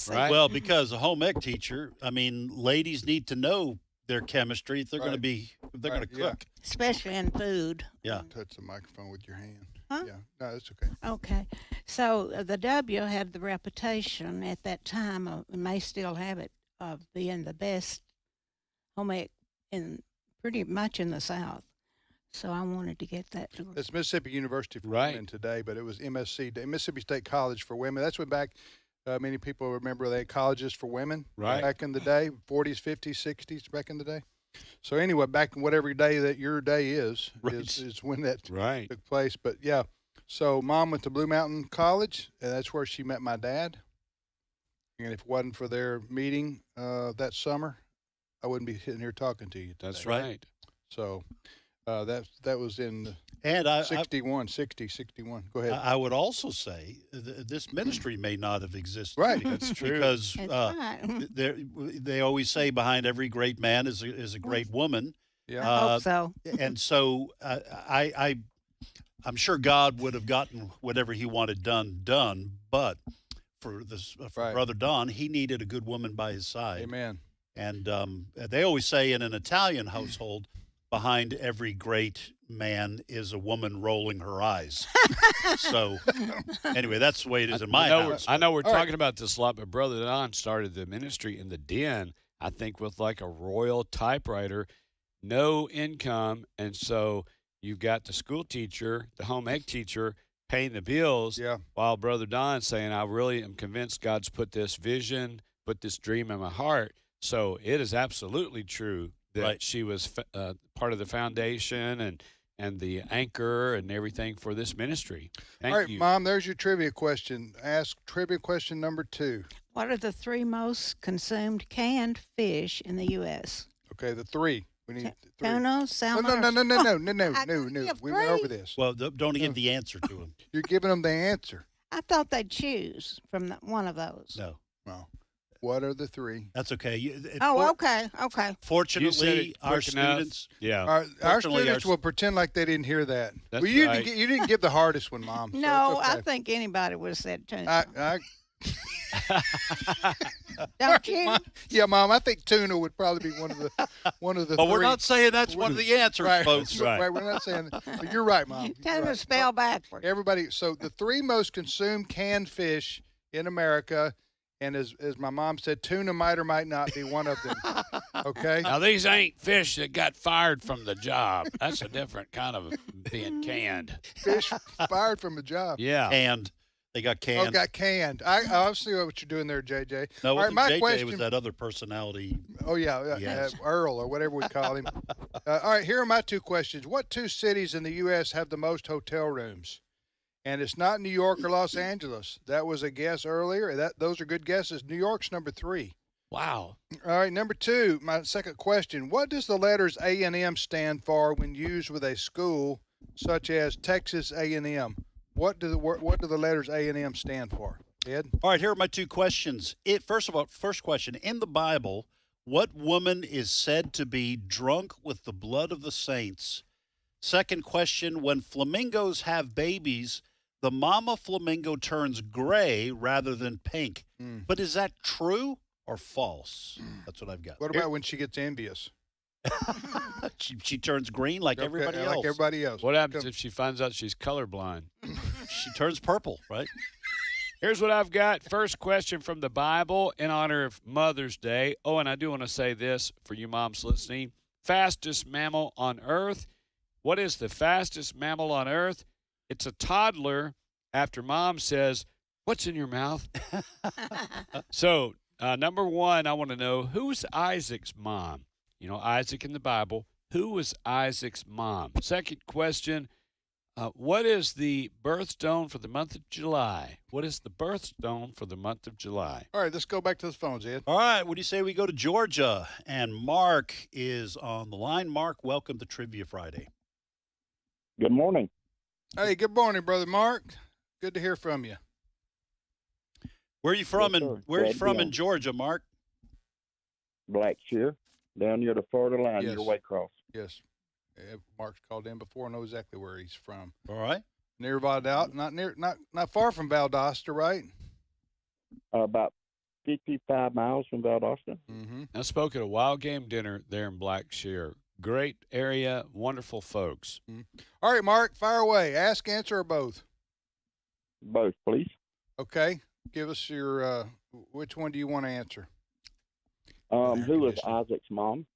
Speaker 5: Right. Well, because a home ec teacher, I mean, ladies need to know their chemistry if they're going to cook.
Speaker 8: Especially in food.
Speaker 5: Yeah.
Speaker 4: Touch the microphone with your hand.
Speaker 8: Huh?
Speaker 4: Yeah. No, that's okay.
Speaker 8: Okay. So the W had the reputation at that time, and may still have it, of being the best home ec in pretty much in the South. So I wanted to get that.
Speaker 4: It's Mississippi University for Women today, but it was MSC, Mississippi State College for Women. That's when back Many people remember they had colleges for women
Speaker 7: Right.
Speaker 4: back in the day, 40s, 50s, 60s, back in the day. So anyway, back in whatever day that your day is when that took place. But yeah, so Mom went to Blue Mountain College, and that's where she met my dad. And if it wasn't for their meeting that summer, I wouldn't be sitting here talking to you today.
Speaker 7: That's right.
Speaker 4: So that was in
Speaker 5: And
Speaker 4: 61. Go ahead.
Speaker 5: I would also say this ministry may not have existed.
Speaker 4: Right.
Speaker 7: That's true.
Speaker 5: Because
Speaker 8: That's right.
Speaker 5: they always say behind every great man is a great woman.
Speaker 4: Yeah.
Speaker 8: I hope so.
Speaker 5: And so I'm sure God would have gotten whatever he wanted done. But for Brother Don, he needed a good woman by his side.
Speaker 4: Amen.
Speaker 5: And they always say in an Italian household, behind every great man is a woman rolling her eyes. So anyway, that's the way it is in my house.
Speaker 7: I know we're talking about this a lot, but Brother Don started the ministry in the den, I think, with like a Royal typewriter, no income. And so you've got the school teacher, the home ec teacher, paying the bills, while Brother Don saying, I really am convinced God's put this vision, put this dream in my heart. So it is absolutely true that she was part of the foundation and the anchor and everything for this ministry. Thank you.
Speaker 4: Mom, there's your trivia question. Ask trivia question number 2.
Speaker 8: What are the 3 most consumed canned fish in the U.S.?
Speaker 4: Okay, the 3. We need 3.
Speaker 8: Tuna, salmon.
Speaker 4: No. We went over this.
Speaker 5: Well, don't give the answer to him.
Speaker 4: You're giving them the answer.
Speaker 8: I thought they'd choose from one of those.
Speaker 5: No.
Speaker 4: What are the 3?
Speaker 5: That's okay.
Speaker 8: Okay.
Speaker 5: Fortunately, our students.
Speaker 7: Yeah.
Speaker 4: Our students will pretend like they didn't hear that.
Speaker 7: That's
Speaker 4: well, you
Speaker 7: right.
Speaker 4: didn't give the hardest one, Mom. So
Speaker 8: No,
Speaker 4: it's okay.
Speaker 8: I think anybody would have said tuna. Don't you?
Speaker 4: Mom. I think tuna would probably be one of the.
Speaker 5: But
Speaker 4: 3.
Speaker 5: we're not saying that's one of the answers,
Speaker 4: right,
Speaker 5: folks.
Speaker 4: Right. We're not saying that. But you're right, Mom.
Speaker 8: Tuna
Speaker 4: right.
Speaker 8: spell backwards.
Speaker 4: Everybody. So the 3 most consumed canned fish in America. And as my mom said, tuna might or might not be one of them. Okay?
Speaker 7: Now, these ain't fish that got fired from the job. That's a different kind of being canned.
Speaker 4: Fish fired from a job.
Speaker 7: Yeah.
Speaker 5: And they got canned.
Speaker 4: Oh, got canned. I see what you're doing there, JJ.
Speaker 5: No,
Speaker 4: all right, my
Speaker 5: JJ
Speaker 4: question
Speaker 5: was that other personality.
Speaker 4: Oh, yeah, Earl or whatever we call him. All right, here are my 2 questions. What 2 cities in the U.S. have the most hotel rooms? And it's not New York or Los Angeles. That was a guess earlier. Those are good guesses. New York's number 3.
Speaker 7: Wow.
Speaker 4: All right, number 2, my second question. What does the letters A&M stand for when used with a school such as Texas A&M? What do the letters A&M stand for? Ed?
Speaker 5: All right, here are my 2 questions. First question. In the Bible, what woman is said to be drunk with the blood of the saints? Second question. When flamingos have babies, the mama flamingo turns gray rather than pink. But is that true or false? That's what I've got.
Speaker 4: What about when she gets envious?
Speaker 5: she turns green like everybody else.
Speaker 4: Like everybody else.
Speaker 7: What happens if she finds out she's colorblind?
Speaker 5: She turns purple, right?
Speaker 7: Here's what I've got. First question from the Bible in honor of Mother's Day. Oh, and I do want to say this for you moms listening. Fastest mammal on Earth. What is the fastest mammal on Earth? It's a toddler after Mom says, "What's in your mouth?" So, number 1, I want to know, who's Isaac's mom? You know, Isaac in the Bible. Who was Isaac's mom? Second question, what is the birthstone for the month of July? What is the birthstone for the month of July?
Speaker 4: All right, let's go back to the phones, Ed.
Speaker 5: All right, what do you say we go to Georgia? And Mark is on the line. Mark, welcome to Trivia Friday.
Speaker 14: Good morning.
Speaker 4: Hey, good morning, Brother Mark. Good to hear from you.
Speaker 5: Where are you from?
Speaker 14: Yes,
Speaker 5: In Georgia, Mark?
Speaker 14: Blackshear, down near the Florida line,
Speaker 4: Yes.
Speaker 14: near Waycross.
Speaker 4: Yes. Mark's called in before, knows exactly where he's from.
Speaker 5: All right.
Speaker 4: Near Valdosta, not far from Valdosta, right?
Speaker 14: About 55 miles from Valdosta.
Speaker 4: Mm-hmm.
Speaker 7: I spoke at a wild game dinner there in Blackshear. Great area, wonderful folks.
Speaker 4: Mm-hmm. All right, Mark, fire away. Ask, answer, or both?
Speaker 14: Both, please.
Speaker 4: Okay. Give us your, which one do you want to answer?
Speaker 14: Who was Isaac's mom?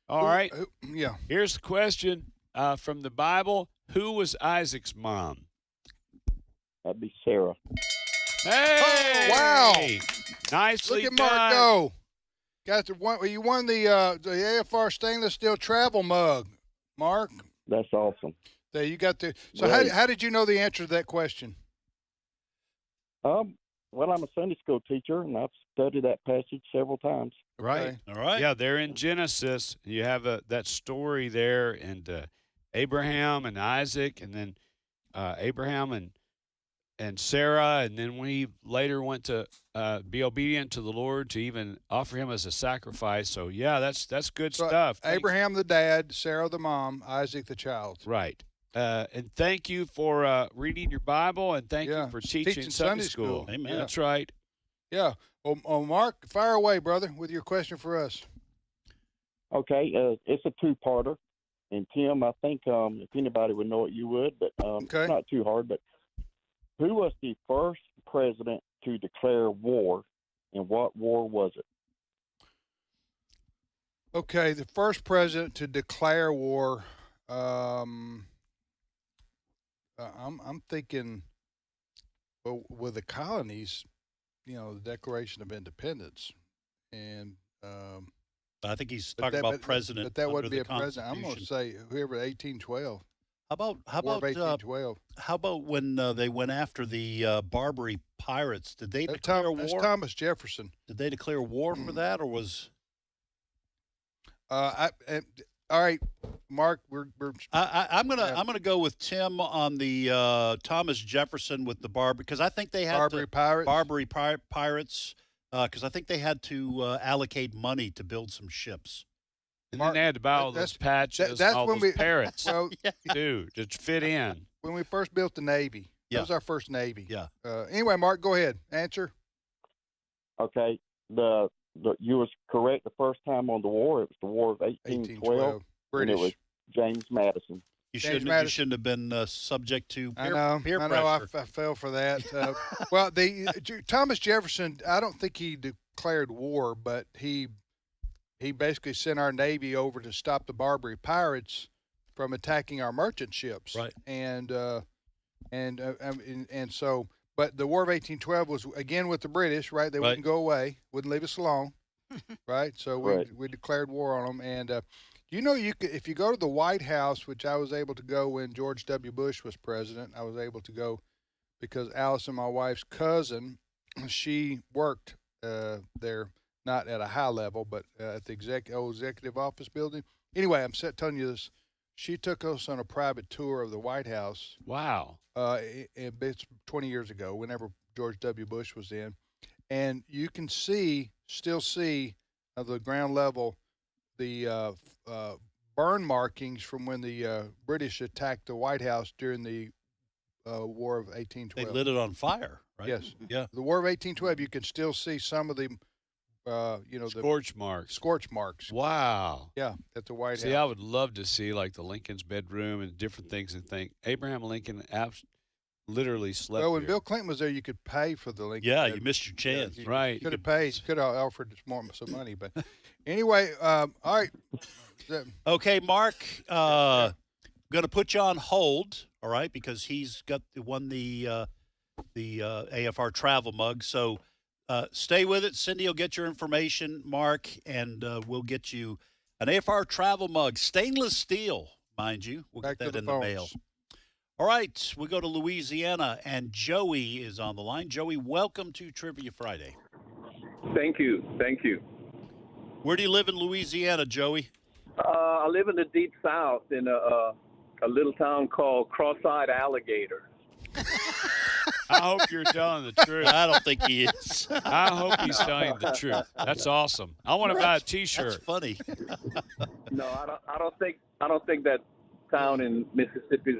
Speaker 7: All right.
Speaker 4: Yeah.
Speaker 7: Here's the question from the Bible. Who was Isaac's mom?
Speaker 14: That'd be Sarah.
Speaker 7: Hey!
Speaker 4: Wow.
Speaker 7: Nicely
Speaker 4: Look at Mark
Speaker 7: done.
Speaker 4: go. Got the one. You won the AFR stainless steel travel mug, Mark.
Speaker 14: That's awesome.
Speaker 4: There you got the. So
Speaker 14: Great.
Speaker 4: how did you know the answer to that question?
Speaker 14: Well, I'm a Sunday school teacher, and I've studied that passage several times.
Speaker 5: Right.
Speaker 4: Okay.
Speaker 5: All right.
Speaker 7: Yeah, they're in Genesis. You have that story there, and Abraham and Isaac, and then Abraham and Sarah, and then we later went to be obedient to the Lord to even offer him as a sacrifice. So yeah, that's good
Speaker 4: So,
Speaker 7: stuff.
Speaker 4: Abraham the dad, Sarah the mom, Isaac the child.
Speaker 7: Right. And thank you for reading your Bible, and thank
Speaker 4: Yeah.
Speaker 7: you for teaching Sunday school.
Speaker 5: Amen.
Speaker 4: Yeah.
Speaker 7: That's right.
Speaker 4: Yeah. Oh, Mark, fire away, brother, with your question for us.
Speaker 14: Okay, it's a two-parter. And Tim, I think if anybody would know it, you would, but
Speaker 4: Okay.
Speaker 14: it's not too hard. But who was the first president to declare war, and what war was it?
Speaker 4: Okay, the first president to declare war. I'm thinking, well, with the colonies, the Declaration of Independence, and
Speaker 5: I think he's
Speaker 4: but
Speaker 5: talking
Speaker 4: that-
Speaker 5: about
Speaker 4: but-
Speaker 5: president.
Speaker 4: But that
Speaker 5: under
Speaker 4: wouldn't be
Speaker 5: the
Speaker 4: a president. I'm going to
Speaker 5: Constitution.
Speaker 4: say whoever 1812.
Speaker 5: How about
Speaker 4: War of 1812.
Speaker 5: how about when they went after the Barbary pirates? Did they
Speaker 4: That's
Speaker 5: declare
Speaker 4: That's
Speaker 5: war?
Speaker 4: Thomas Jefferson.
Speaker 5: Did they declare war for that, or was?
Speaker 4: All right, Mark,
Speaker 5: I'm gonna go with Tim on the Thomas Jefferson with the because I think they had
Speaker 4: Barbary pirates.
Speaker 5: Barbary pirates because I think they had to allocate money to build some ships.
Speaker 7: And then they had to buy all those patches,
Speaker 4: that's
Speaker 7: all
Speaker 4: when
Speaker 7: those
Speaker 4: we-
Speaker 7: parrots,
Speaker 4: well,
Speaker 7: too, to fit in.
Speaker 4: When we first built the Navy.
Speaker 5: Yeah.
Speaker 4: That was our first Navy.
Speaker 5: Yeah.
Speaker 4: Anyway, Mark, go ahead. Answer.
Speaker 14: Okay, you was correct the first time on the war. It was the War of 1812.
Speaker 4: British.
Speaker 14: And it was James Madison.
Speaker 5: You
Speaker 4: James
Speaker 5: shouldn't have been subject to
Speaker 4: I
Speaker 5: peer,
Speaker 4: know.
Speaker 5: peer
Speaker 4: I know.
Speaker 5: pressure.
Speaker 4: I fell for that. Well, Thomas Jefferson. I don't think he declared war, but he basically sent our Navy over to stop the Barbary pirates from attacking our merchant ships.
Speaker 5: Right.
Speaker 4: And so, but the War of 1812 was again with the British, right? They wouldn't go away, wouldn't leave us alone, right? So we declared war on them. And you could, if you go to the White House, which I was able to go when George W. Bush was president, I was able to go because Allison, my wife's cousin, she worked there. Not at a high level, but at the old executive office building. Anyway, I'm telling you this. She took us on a private tour of the White House.
Speaker 7: Wow.
Speaker 4: It's 20 years ago, whenever George W. Bush was in. And you can still see at the ground level, the burn markings from when the British attacked the White House during the War of 1812.
Speaker 5: They lit it on fire, right?
Speaker 4: Yes.
Speaker 5: Yeah.
Speaker 4: The War of 1812, you can still see some of the scorch marks.
Speaker 7: Wow.
Speaker 4: Yeah, at the White
Speaker 7: See,
Speaker 4: House.
Speaker 7: I would love to see like the Lincoln's bedroom and different things, and think Abraham Lincoln literally slept
Speaker 4: Well, when
Speaker 7: here.
Speaker 4: Bill Clinton was there, you could pay for the Lincoln.
Speaker 5: Yeah, you missed your chance.
Speaker 7: Right.
Speaker 4: Could have paid. Could have offered some money, but anyway, all right.
Speaker 5: Okay, Mark. Going to put you on hold, all right, because he's won the AFR travel mug. So stay with it. Cindy will get your information, Mark, and we'll get you an AFR travel mug, stainless steel, mind you. We'll
Speaker 4: Back
Speaker 5: get
Speaker 4: to
Speaker 5: that
Speaker 4: the
Speaker 5: in the
Speaker 4: phones.
Speaker 5: mail. All right, we go to Louisiana, and Joey is on the line. Joey, welcome to Trivia Friday.
Speaker 15: Thank you.
Speaker 5: Where do you live in Louisiana, Joey?
Speaker 15: I live in the deep south in a little town called Cross-Eyed Alligator.
Speaker 7: I hope you're telling the truth.
Speaker 5: I don't think he is.
Speaker 7: I hope he's telling the truth. That's awesome. I want to buy a T-shirt.
Speaker 5: That's funny.
Speaker 15: No, I don't think that town in Mississippi is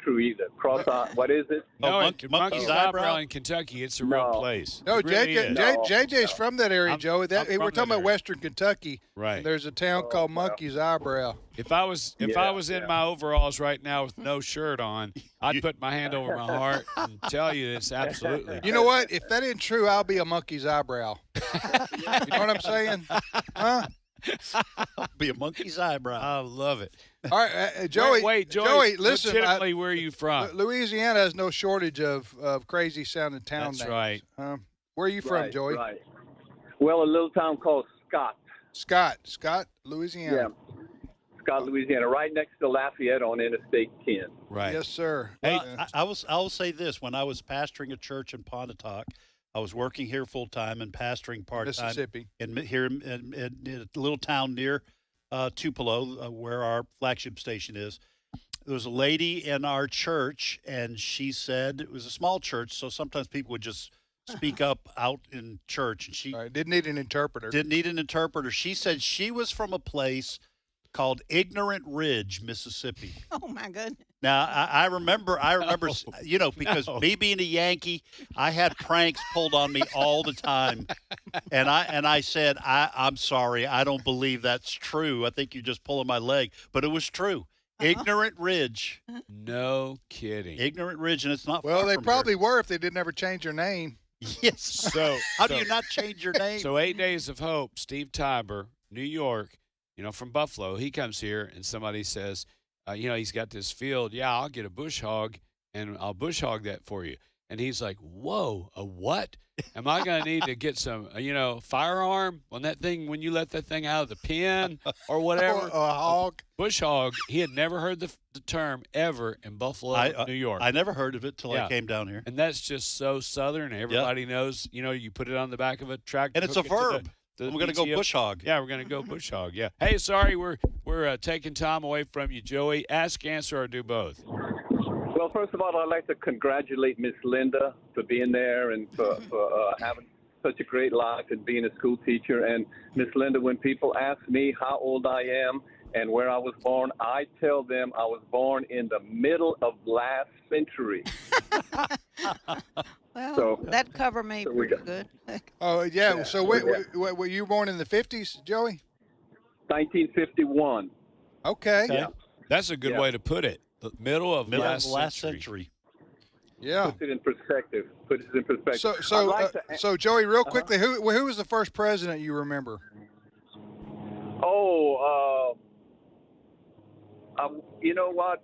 Speaker 15: true either. Cross-Eyed, what is it?
Speaker 7: No,
Speaker 5: Monkey's
Speaker 7: Monkey's
Speaker 5: Eyebrow?
Speaker 7: Eyebrow in Kentucky. It's a real
Speaker 15: No.
Speaker 7: place.
Speaker 4: No,
Speaker 7: It really is.
Speaker 4: JJ's from that area, Joey.
Speaker 7: I'm
Speaker 4: We're
Speaker 7: from
Speaker 4: talking
Speaker 7: that
Speaker 4: about
Speaker 7: area.
Speaker 4: Western Kentucky.
Speaker 7: Right.
Speaker 4: And there's a town called Monkey's Eyebrow.
Speaker 7: If I was in my overalls right now with no shirt on, I'd put my hand over my heart and tell you it's absolutely.
Speaker 4: You know what? If that isn't true, I'll be a monkey's eyebrow. You know what I'm saying? Huh?
Speaker 5: Be a monkey's eyebrow.
Speaker 7: I love it.
Speaker 4: All right, Joey.
Speaker 7: Wait, Joey,
Speaker 4: listen.
Speaker 7: legitimately, where are you from?
Speaker 4: Louisiana has no shortage of crazy sounding town
Speaker 7: That's
Speaker 4: names.
Speaker 7: right.
Speaker 4: Where are you from, Joey?
Speaker 15: Right. Well, a little town called Scott.
Speaker 4: Scott, Louisiana.
Speaker 15: Yeah. Scott, Louisiana, right next to Lafayette on Interstate 10.
Speaker 7: Right.
Speaker 4: Yes, sir.
Speaker 5: Hey, I will say this: when I was pastoring a church in Pontotoc, I was working here full time and pastoring part time
Speaker 4: Mississippi.
Speaker 5: here in a little town near Tupelo, where our flagship station is. There was a lady in our church, and she said it was a small church, so sometimes people would just speak up out in church, and she
Speaker 4: didn't need an interpreter.
Speaker 5: Didn't need an interpreter. She said she was from a place called Ignorant Ridge, Mississippi.
Speaker 8: Oh my goodness.
Speaker 5: Now I remember, you know, because me being a Yankee, I had pranks pulled on me all the time, and I said, I'm sorry, I don't believe that's true. I think you're just pulling my leg, but it was true. Ignorant Ridge.
Speaker 7: No kidding.
Speaker 5: Ignorant Ridge, and it's not.
Speaker 4: Well,
Speaker 5: far
Speaker 4: they
Speaker 5: from
Speaker 4: probably
Speaker 5: here.
Speaker 4: were if they didn't ever change their name.
Speaker 5: Yes.
Speaker 7: So
Speaker 5: how do you not change your name?
Speaker 7: So 8 Days of Hope, Steve Tiber, New York, from Buffalo, he comes here and somebody says, he's got this field. Yeah, I'll get a bush hog and I'll bush hog that for you. And he's like, whoa, a what? Am I going to need to get some, firearm when you let that thing out of the pen or whatever?
Speaker 4: A hog.
Speaker 7: Bush hog. He had never heard the term ever in Buffalo, New York.
Speaker 5: I never heard of it till I came down here.
Speaker 7: And that's just so Southern. Everybody knows, you put it on the back of a tractor.
Speaker 5: And it's a verb. We're going to go bush hog.
Speaker 7: Yeah, we're going to go bush hog. Yeah. Hey, sorry, we're taking time away from you, Joey. Ask, answer, or do both.
Speaker 15: Well, first of all, I'd like to congratulate Miss Linda for being there and for having such a great life and being a school teacher. And Miss Linda, when people ask me how old I am and where I was born, I tell them I was born in the middle of last century.
Speaker 8: Well, that covered me pretty good.
Speaker 4: Oh, yeah. So were you born in the 50s, Joey?
Speaker 15: 1951.
Speaker 4: Okay.
Speaker 7: Yeah. That's a good way to put it. The middle of last century.
Speaker 4: Yeah.
Speaker 15: Puts it in perspective.
Speaker 4: So Joey, real quickly, who was the first president you remember?
Speaker 15: You know what?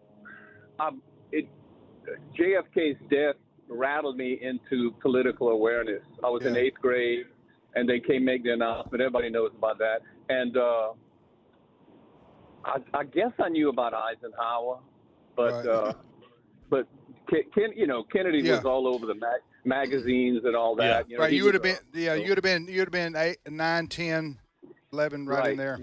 Speaker 15: JFK's death rattled me into political awareness. I was in 8th grade, and they came make the announcement. Everybody knows about that. And I guess I knew about Eisenhower, but Kennedy was all over the magazines and all that.
Speaker 4: Yeah. Right. You'd have been 8, 9, 10, 11, right in there.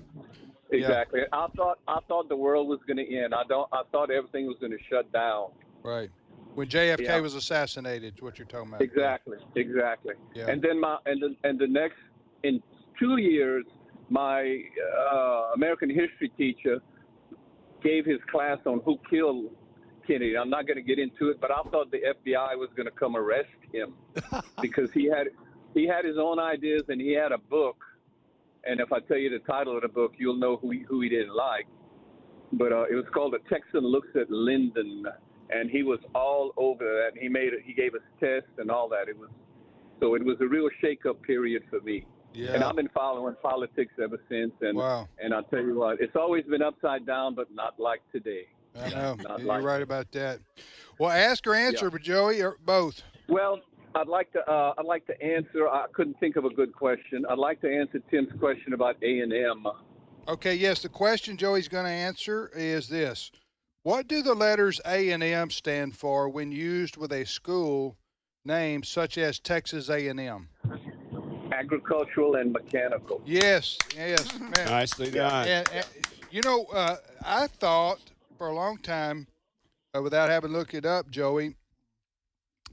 Speaker 15: Exactly. Yeah. I thought the world was going to end. I thought everything was going to shut down.
Speaker 4: Right. When JFK was assassinated, is what you're talking about.
Speaker 15: Exactly.
Speaker 4: Yeah.
Speaker 15: And then the next in 2 years, my American history teacher gave his class on who killed Kennedy. I'm not going to get into it, but I thought the FBI was going to come arrest him because he had his own ideas and he had a book. And if I tell you the title of the book, you'll know who he didn't like. But it was called "A Texan Looks at Lyndon," and he was all over that. And he gave us tests and all that. It was a real shake-up period for me.
Speaker 4: Yeah.
Speaker 15: And I've been following politics ever since. And and I'll tell you what, it's always been upside down, but not like today.
Speaker 4: I know. You're right about that. Well, ask or answer, but Joey, or both.
Speaker 15: Well, I'd like to answer. I couldn't think of a good question. I'd like to answer Tim's question about A&M.
Speaker 4: Okay. Yes, the question Joey's going to answer is this: what do the letters A and M stand for when used with a school name such as Texas A&M?
Speaker 15: Agricultural and mechanical.
Speaker 4: Yes. Man.
Speaker 7: Nicely done.
Speaker 4: And I thought for a long time, without having looked it up, Joey,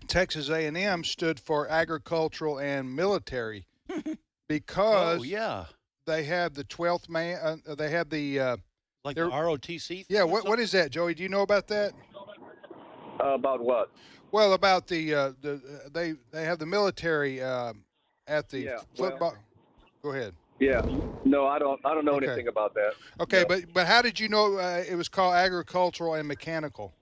Speaker 4: Texas A&M stood for agricultural and military because they have the 12th man. They have the
Speaker 5: like the ROTC.
Speaker 4: Yeah. What is that, Joey? Do you know about that?
Speaker 15: About what?
Speaker 4: Well, about they have the military at the football. Go ahead.
Speaker 15: Yeah. No, I don't know anything about that.
Speaker 4: Okay, no. But how did you know it was called agricultural and mechanical?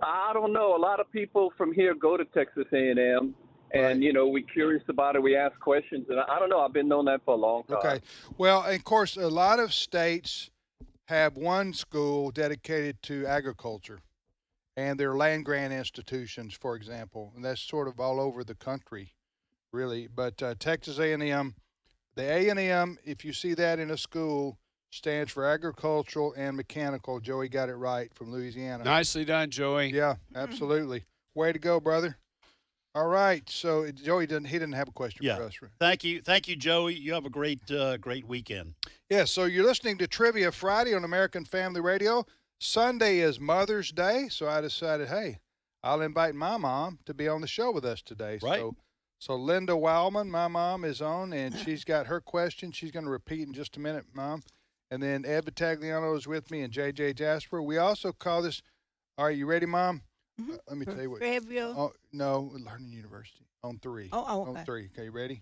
Speaker 15: I don't know. A lot of people from here go to Texas A&M, And, we're curious about it. We ask questions. And I don't know. I've been knowing that for a long time.
Speaker 4: Okay. Well, of course, a lot of states have one school dedicated to agriculture, and they're land grant institutions, for example. And that's sort of all over the country, really. But Texas A&M, the A&M, if you see that in a school, stands for agricultural and mechanical. Joey got it right from Louisiana.
Speaker 7: Nicely done, Joey.
Speaker 4: Yeah, absolutely. Way to go, brother. All right. So Joey didn't have a question for us.
Speaker 5: Thank you, Joey. You have a great weekend.
Speaker 4: Yeah. So you're listening to Trivia Friday on American Family Radio. Sunday is Mother's Day, so I decided, hey, I'll invite my mom to be on the show with us today.
Speaker 5: Right.
Speaker 4: So Linda Wildman, my mom, is on, and she's got her question. She's going to repeat in just a minute, Mom. And then Ed Vitagliano is with me, and J.J. Jasper. We also call this. All right, you ready, Mom?
Speaker 8: Mm-hmm.
Speaker 4: Let me tell you what.
Speaker 8: Trivia.
Speaker 4: Oh, no, Learning University on 3.
Speaker 8: Oh, okay.
Speaker 4: On 3. Okay, ready?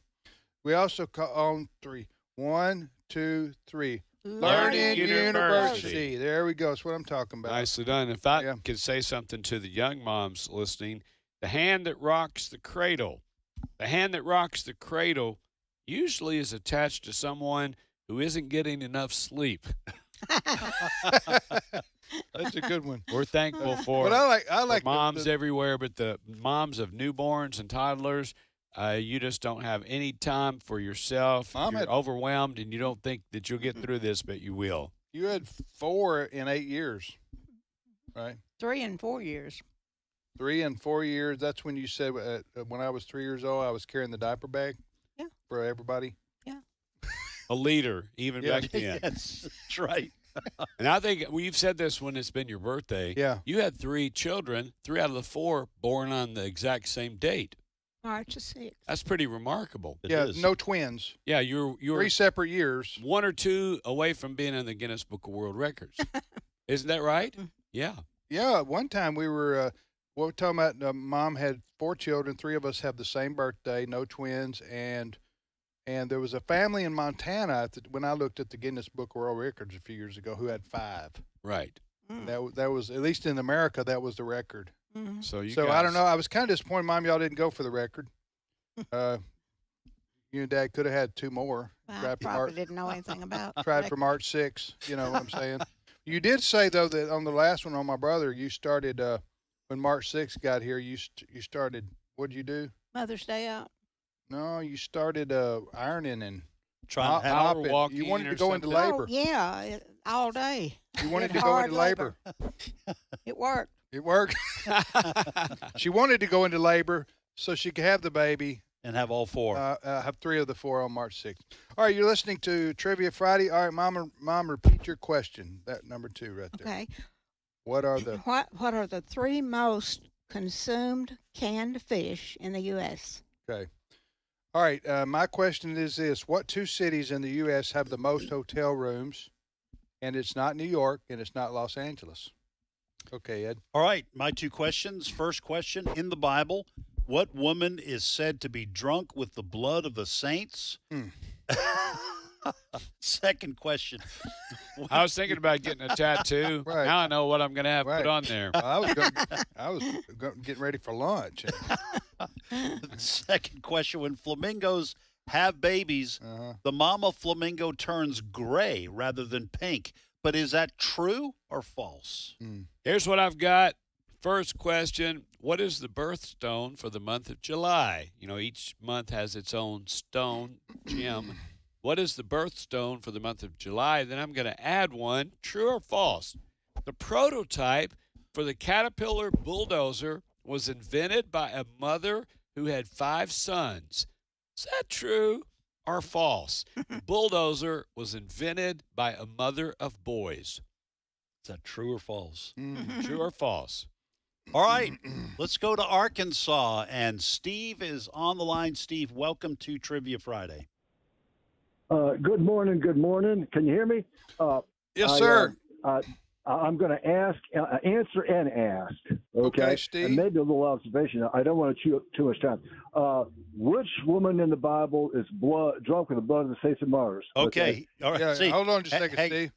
Speaker 4: We also call on 3. 1, 2, 3. Learning University. There we go. That's what I'm talking about.
Speaker 7: Nicely done. If I could say something to the young moms listening, the hand that rocks the cradle usually is attached to someone who isn't getting enough sleep.
Speaker 4: That's a good one.
Speaker 7: We're thankful for,
Speaker 4: but I like
Speaker 7: moms everywhere, but the moms of newborns and toddlers, you just don't have any time for yourself. You're overwhelmed, and you don't think that you'll get through this, but you will.
Speaker 4: You had 4 in 8 years, right?
Speaker 8: 3 and 4 years.
Speaker 4: 3 and 4 years. That's when you said when I was 3 years old, I was carrying the diaper bag for everybody.
Speaker 8: Yeah.
Speaker 7: A leader, even back then.
Speaker 5: Yes, that's right.
Speaker 7: And I think you've said this when it's been your birthday.
Speaker 4: Yeah.
Speaker 7: You had 3 children, 3 out of the 4 born on the exact same date.
Speaker 8: March the 6th.
Speaker 7: That's pretty remarkable.
Speaker 5: It is.
Speaker 4: No twins.
Speaker 7: Yeah, you're
Speaker 4: 3 separate years.
Speaker 7: 1 or 2 away from being in the Guinness Book of World Records. Isn't that right? Yeah.
Speaker 4: Yeah. One time we were talking about. Mom had 4 children. 3 of us have the same birthday. No twins, and there was a family in Montana when I looked at the Guinness Book of World Records a few years ago who had 5.
Speaker 7: Right.
Speaker 4: That was, at least in America, that was the record.
Speaker 8: Mm-hmm.
Speaker 7: So
Speaker 4: guys, I don't know. I was kind of disappointed, Mom, y'all didn't go for the record. You and Dad could have had 2 more.
Speaker 8: I probably didn't know anything about.
Speaker 4: Tried for March 6th. You know what I'm saying? You did say though that on the last one on my brother, you started when March 6th got here. You started. What did you do?
Speaker 8: Mother's Day out.
Speaker 4: No, you started ironing and
Speaker 5: trying
Speaker 7: power walking.
Speaker 4: You wanted to go into
Speaker 7: something?
Speaker 4: labor.
Speaker 8: Oh, yeah, all day.
Speaker 4: You wanted to go into labor.
Speaker 8: It worked.
Speaker 4: It worked. She wanted to go into labor so she could have the baby.
Speaker 5: And have all 4.
Speaker 4: Have 3 of the 4 on March 6th. All right, you're listening to Trivia Friday. All right, Mom, repeat your question. That number 2 right there.
Speaker 8: Okay.
Speaker 4: What are the
Speaker 8: What are the 3 most consumed canned fish in the U.S.?
Speaker 4: Okay. All right, my question is this. What 2 cities in the U.S. have the most hotel rooms? And it's not New York, and it's not Los Angeles. Okay, Ed.
Speaker 5: All right, my 2 questions. First question, in the Bible, what woman is said to be drunk with the blood of the saints? Second question.
Speaker 7: I was thinking about getting a tattoo.
Speaker 4: Right.
Speaker 7: Now I know what I'm going to have put on there.
Speaker 4: I was getting ready for lunch.
Speaker 5: Second question, when flamingos have babies, the mama flamingo turns gray rather than pink. But is that true or false?
Speaker 7: Here's what I've got. First question, what is the birthstone for the month of July? You know, each month has its own stone, gem. What is the birthstone for the month of July? Then I'm going to add one, true or false. The prototype for the Caterpillar bulldozer was invented by a mother who had 5 sons. Is that true or false? The bulldozer was invented by a mother of boys.
Speaker 5: Is that true or false?
Speaker 7: True or false?
Speaker 5: All right, let's go to Arkansas. And Steve is on the line. Steve, welcome to Trivia Friday.
Speaker 16: Good morning. Good morning. Can you hear me?
Speaker 4: Yes, sir.
Speaker 16: I'm going to answer and ask. Okay,
Speaker 4: Steve.
Speaker 16: And maybe a little observation. I don't want to chew up too much time. Which woman in the Bible is drunk with the blood of the saints and martyrs?
Speaker 5: Okay. All right.
Speaker 4: Yeah, hold on just a second, Steve.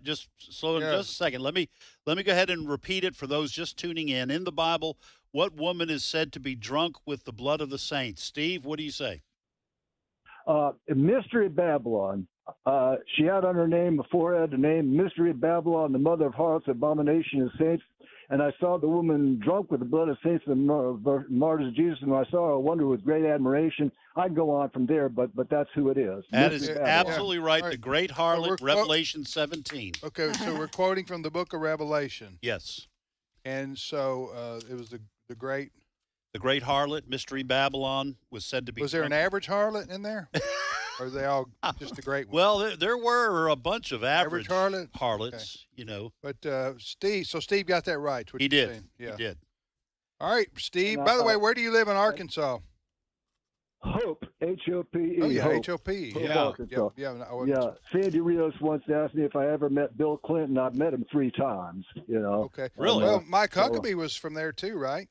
Speaker 5: Just slow in just a second. Let me go ahead and repeat it for those just tuning in. In the Bible, What woman is said to be drunk with the blood of the saints? Steve, what do you say?
Speaker 16: Mystery Babylon. She had on her name before the name Mystery Babylon, the mother of harlots, abomination of saints. And I saw the woman drunk with the blood of saints and martyrs of Jesus, and when I saw her, I wondered with great admiration. I can go on from there, but that's who it is.
Speaker 5: That
Speaker 16: Mystery
Speaker 5: is
Speaker 16: Babylon.
Speaker 5: absolutely right. The great harlot, Revelation 17.
Speaker 4: Okay, so we're quoting from the book of Revelation.
Speaker 5: Yes.
Speaker 4: And so it was the great.
Speaker 5: The great harlot, Mystery Babylon, was said to be.
Speaker 4: Was there
Speaker 5: drunk.
Speaker 4: an average harlot in there? Or are they all just a great one?
Speaker 5: Well, there were a bunch of average
Speaker 4: harlots,
Speaker 5: okay.
Speaker 4: But Steve got that right.
Speaker 5: He did.
Speaker 4: Saying. Yeah.
Speaker 5: He did.
Speaker 4: All right, Steve. By the way, where do you live in Arkansas?
Speaker 16: Hope, H-O-P-E.
Speaker 4: Oh, yeah,
Speaker 16: Hope.
Speaker 4: H-O-P.
Speaker 16: Hope,
Speaker 4: Yeah.
Speaker 16: Arkansas.
Speaker 4: Yeah.
Speaker 16: Sandy Rios once asked me if I ever met Bill Clinton. I've met him 3 times,
Speaker 4: Okay. Well, Mike Huckabee was from there too, right?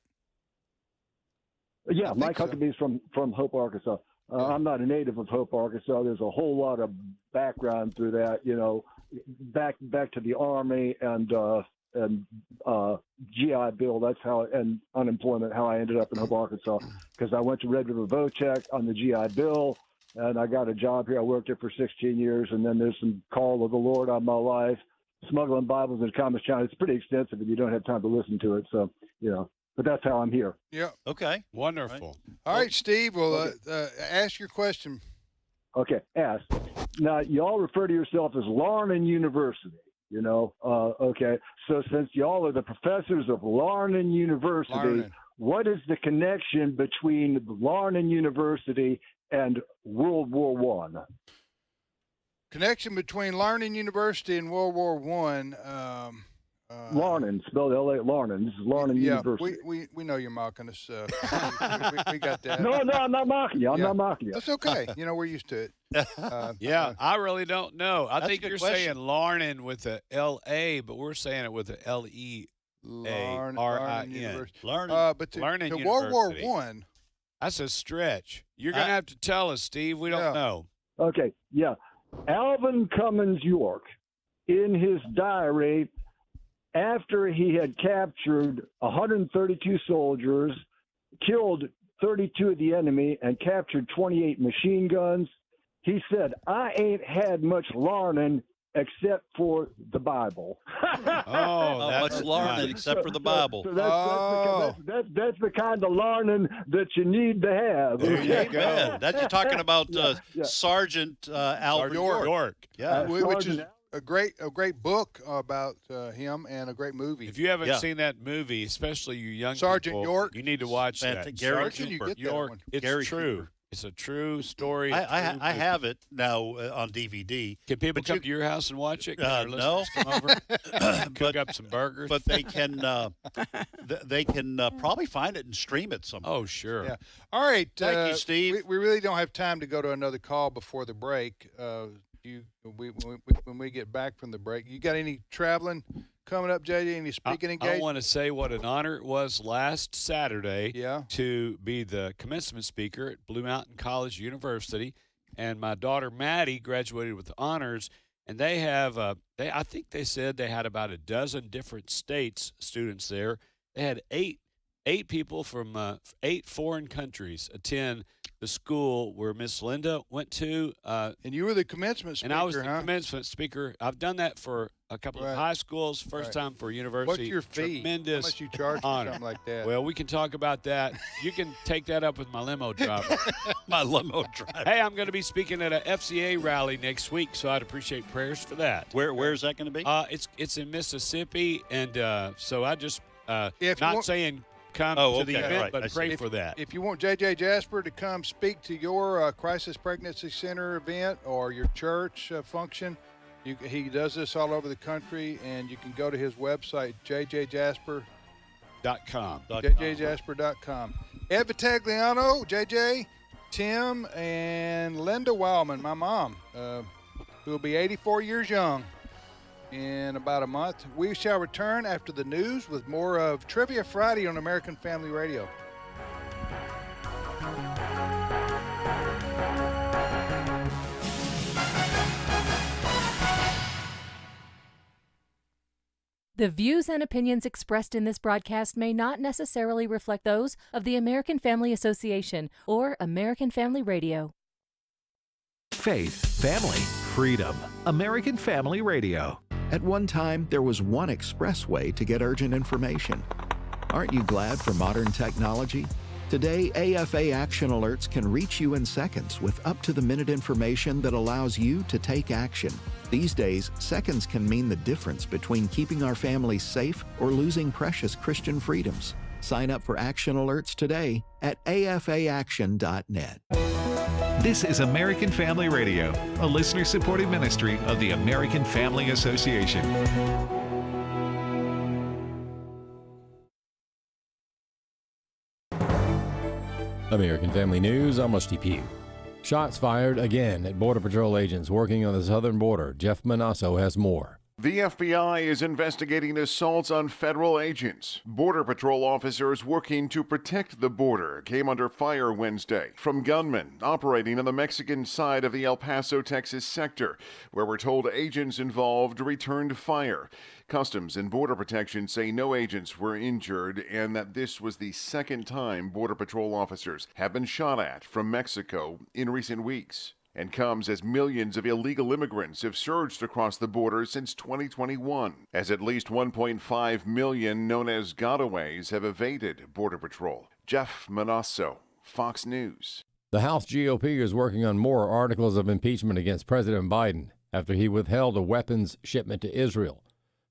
Speaker 16: Yeah, Mike Huckabee's from Hope, Arkansas. I'm not a native of Hope, Arkansas. There's a whole lot of background through that, back to the Army and GI Bill. That's how, and unemployment, how I ended up in Hope, Arkansas, because I went to Red River Vocheck on the GI Bill, and I got a job here. I worked there for 16 years, and then there's some call of the Lord on my life, smuggling Bibles into Commerce China. It's pretty extensive, and you don't have time to listen to it. So, but that's how I'm here.
Speaker 4: Yeah.
Speaker 5: Okay.
Speaker 7: Wonderful.
Speaker 4: All right, Steve. Well, ask your question.
Speaker 16: Okay, ask. Now, y'all refer to yourself as Larned University, okay. So since y'all are the professors of Larned University, what is the connection between Larned University and World War I?
Speaker 4: Connection between Larned University and World War One.
Speaker 16: Larned, spelled L-A, Larned. This is Larned University.
Speaker 4: We know you're mocking us. We got that.
Speaker 16: No, I'm not mocking you. I'm not mocking you.
Speaker 4: That's okay. We're used to it.
Speaker 7: I really don't know. I think you're
Speaker 5: question.
Speaker 7: saying Larned with a L-A, but we're saying it with a L-E-A-R-I-N.
Speaker 4: But to World War One.
Speaker 7: That's a stretch. You're going to have to tell us, Steve. We don't know.
Speaker 16: Okay, yeah. Alvin Cummins York, in his diary, after he had captured 132 soldiers, killed 32 of the enemy, and captured 28 machine guns, he said, "I ain't had much learning except for the Bible."
Speaker 5: Much learning except for the Bible.
Speaker 16: So that's the kind of learning that you need to have.
Speaker 5: There you go. That's you're talking about Sergeant Albert York.
Speaker 4: Yeah, which is a great book about him and a great movie.
Speaker 7: If you haven't seen that movie, especially you young
Speaker 4: Sergeant
Speaker 7: people,
Speaker 4: York,
Speaker 7: you need to watch that.
Speaker 5: Gary
Speaker 7: Sergeant
Speaker 5: Cooper.
Speaker 7: York. It's
Speaker 5: Gary
Speaker 7: true.
Speaker 5: Cooper.
Speaker 7: It's a true story.
Speaker 5: I have it now on DVD.
Speaker 7: Can people come to your house and watch it?
Speaker 5: No.
Speaker 7: Come over, cook up some burgers.
Speaker 5: But they can probably find it and stream it somewhere.
Speaker 7: Oh, sure.
Speaker 4: Yeah. All right.
Speaker 5: Thank you, Steve.
Speaker 4: We really don't have time to go to another call before the break. When we get back from the break, you got any traveling coming up, JD? Any speaking engagements?
Speaker 7: I want to say what an honor it was last Saturday to be the commencement speaker at Blue Mountain College University, and my daughter Maddie graduated with honors. And they have, I think they said they had about a dozen different states students there. They had eight people from 8 foreign countries attend the school where Miss Linda went to.
Speaker 4: And you were the commencement speaker,
Speaker 7: and I was the commencement speaker. I've done that for a couple of high schools, first time for university.
Speaker 4: What's your fee?
Speaker 7: Tremendous
Speaker 4: How much you charge for
Speaker 7: honor.
Speaker 4: something like that?
Speaker 7: Well, we can talk about that. You can take that up with my limo driver.
Speaker 5: My limo driver.
Speaker 7: Hey, I'm going to be speaking at a FCA rally next week, so I'd appreciate prayers for that.
Speaker 5: Where's that going to be?
Speaker 7: It's in Mississippi, and so I just saying come to the event, but pray for that.
Speaker 4: If you want J.J. Jasper to come speak to your Crisis Pregnancy Center event or your church function, he does this all over the country, and you can go to his website, jjjasper.com. jjjasper.com. Ed Vitagliano, JJ, Tim, and Linda Wildman, my mom, who will be 84 years young in about a month. We shall return after the news with more of Trivia Friday on American Family Radio.
Speaker 17: The views and opinions expressed in this broadcast may not necessarily reflect those of the American Family Association or American Family Radio.
Speaker 1: Faith, family, freedom. American Family Radio.
Speaker 12: At one time, there was one expressway to get urgent information. Aren't you glad for modern technology? Today, AFA Action Alerts can reach you in seconds with up-to-the-minute information that allows you to take action. These days, seconds can mean the difference between keeping our families safe or losing precious Christian freedoms. Sign up for Action Alerts today at afaaction.net.
Speaker 1: This is American Family Radio, a listener-supported ministry of the American Family Association.
Speaker 18: American Family News, I'm Rusty Pugh. Shots fired again at Border Patrol agents working on the southern border. Jeff Manasso has more.
Speaker 19: The FBI is investigating assaults on federal agents. Border Patrol officers working to protect the border came under fire Wednesday from gunmen operating on the Mexican side of the El Paso, Texas sector, where we're told agents involved returned fire. Customs and Border Protection say no agents were injured and that this was the second time Border Patrol officers have been shot at from Mexico in recent weeks, and comes as millions of illegal immigrants have surged across the border since 2021, as at least 1.5 million known as gotaways have evaded Border Patrol. Jeff Manasso, Fox News.
Speaker 18: The House GOP is working on more articles of impeachment against President Biden after he withheld a weapons shipment to Israel.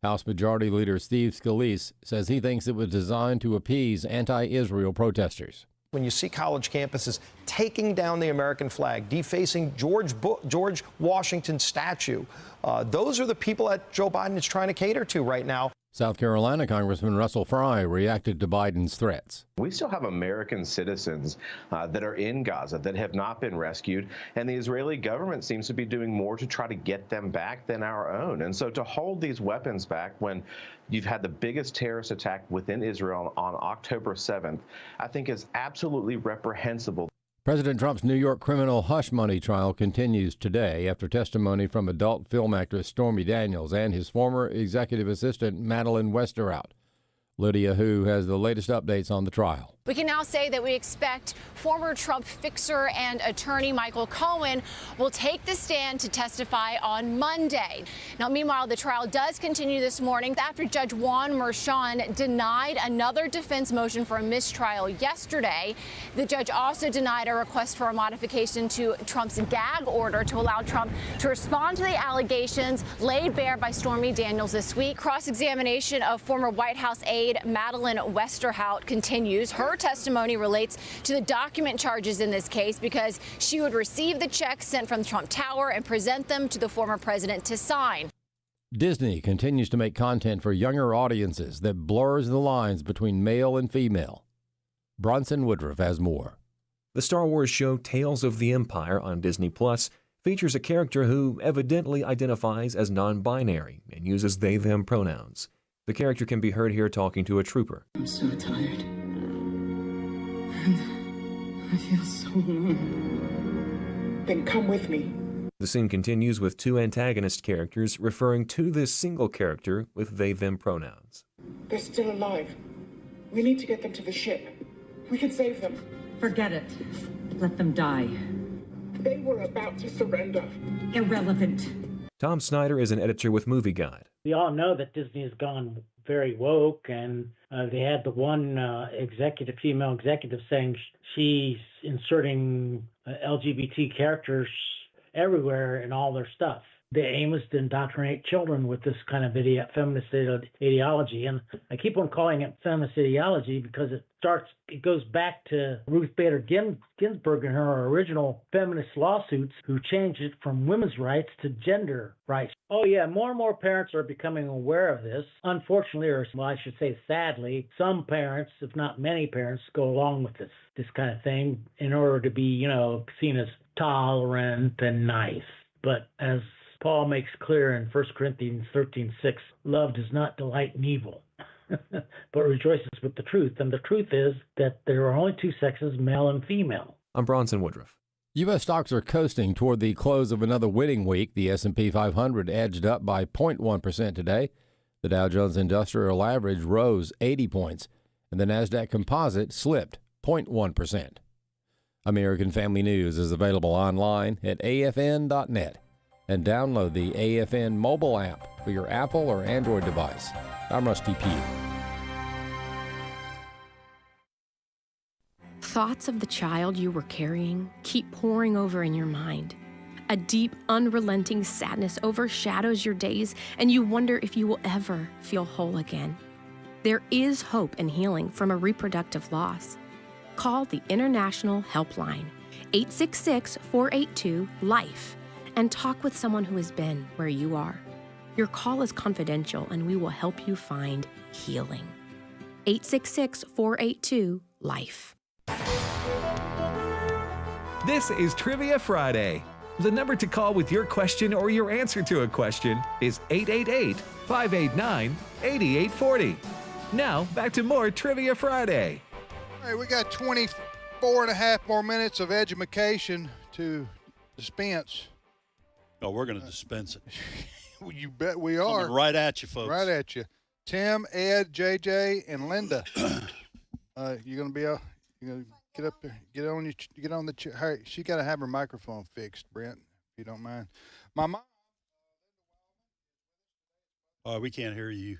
Speaker 18: House Majority Leader Steve Scalise says he thinks it was designed to appease anti-Israel protesters.
Speaker 20: When you see college campuses taking down the American flag, defacing George Washington's statue, those are the people that Joe Biden is trying to cater to right now.
Speaker 18: South Carolina Congressman Russell Fry reacted to Biden's threats.
Speaker 21: We still have American citizens that are in Gaza that have not been rescued, and the Israeli government seems to be doing more to try to get them back than our own. And so to hold these weapons back when you've had the biggest terrorist attack within Israel on October 7th, I think is absolutely reprehensible.
Speaker 18: President Trump's New York criminal hush money trial continues today after testimony from adult film actress Stormy Daniels and his former executive assistant Madeleine Westerhout. Lydia Hu has the latest updates on the trial.
Speaker 22: We can now say that we expect former Trump fixer and attorney Michael Cohen will take the stand to testify on Monday. Now, meanwhile, the trial does continue this morning after Judge Juan Merchan denied another defense motion for a mistrial yesterday. The judge also denied a request for a modification to Trump's gag order to allow Trump to respond to the allegations laid bare by Stormy Daniels this week. Cross-examination of former White House aide Madeleine Westerhout continues. Her testimony relates to the document charges in this case because she would receive the checks sent from Trump Tower and present them to the former president to sign.
Speaker 18: Disney continues to make content for younger audiences that blurs the lines between male and female. Bronson Woodruff has more.
Speaker 23: The Star Wars show Tales of the Empire on Disney Plus features a character who evidently identifies as non-binary and uses they/them pronouns. The character can be heard here talking to a trooper.
Speaker 24: I'm so tired. I feel so alone. Then come with me.
Speaker 23: The scene continues with two antagonist characters referring to this single character with they/them pronouns.
Speaker 24: They're still alive. We need to get them to the ship. We can save them.
Speaker 25: Forget it. Let them die.
Speaker 24: They were about to surrender.
Speaker 25: Irrelevant.
Speaker 23: Tom Snyder is an editor with Movie Guide.
Speaker 26: We all know that Disney has gone very woke, and they had the one female executive saying she's inserting LGBT characters everywhere in all their stuff. The aim is to indoctrinate children with this kind of feminist ideology. And I keep on calling it feminist ideology because it goes back to Ruth Bader Ginsburg and her original feminist lawsuits, who changed it from women's rights to gender rights. Oh yeah, more and more parents are becoming aware of this. Unfortunately, or well, I should say sadly, some parents, if not many parents, go along with this kind of thing in order to be, seen as tolerant and nice. But as Paul makes clear in 1 Corinthians 13:6, love does not delight in evil, but rejoices with the truth. And the truth is that there are only two sexes, male and female.
Speaker 23: I'm Bronson Woodruff.
Speaker 18: U.S. stocks are coasting toward the close of another winning week. The S&P 500 edged up by 0.1% today. The Dow Jones Industrial Average rose 80 points, and the Nasdaq Composite slipped 0.1%. American Family News is available online at afn.net and download the AFN mobile app for your Apple or Android device. I'm Rusty Pugh.
Speaker 2: Thoughts of the child you were carrying keep pouring over in your mind. A deep, unrelenting sadness overshadows your days, and you wonder if you will ever feel whole again. There is hope and healing from a reproductive loss. Call the International Helpline, 866-482-LIFE, and talk with someone who has been where you are. Your call is confidential, and we will help you find healing. 866-482-LIFE.
Speaker 1: This is Trivia Friday. The number to call with your question or your answer to a question is 888-589-8840. Now, back to more Trivia Friday.
Speaker 4: All right, we got 24 and a half more minutes of education to dispense.
Speaker 5: Oh, we're going to dispense it.
Speaker 4: Well, you bet we are.
Speaker 5: Coming right at you, folks.
Speaker 4: Right at you. Tim, Ed, JJ, and Linda. You're going to be you going to get up there, get on the chair. Hey, she got to have her microphone fixed, Brent, if you don't mind. My mom.
Speaker 5: Oh, we can't hear you.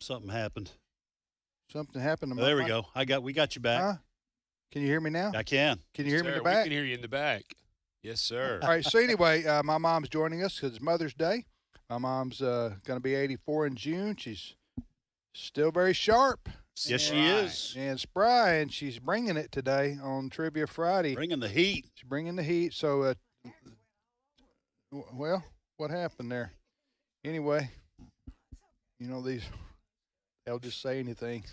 Speaker 5: Something happened.
Speaker 4: Something happened to my
Speaker 5: There we go. We got you back.
Speaker 4: Huh? Can you hear me now?
Speaker 5: I can.
Speaker 4: Can you hear me in the
Speaker 7: We
Speaker 4: back?
Speaker 7: can hear you in the back. Yes, sir.
Speaker 4: All right. So anyway, my mom's joining us because it's Mother's Day. My mom's going to be 84 in June. She's still very sharp.
Speaker 5: Yes, she is.
Speaker 4: And spry, and she's bringing it today on Trivia Friday.
Speaker 5: Bringing the heat.
Speaker 4: She's bringing the heat. So, well, what happened there? Anyway, they'll just say anything.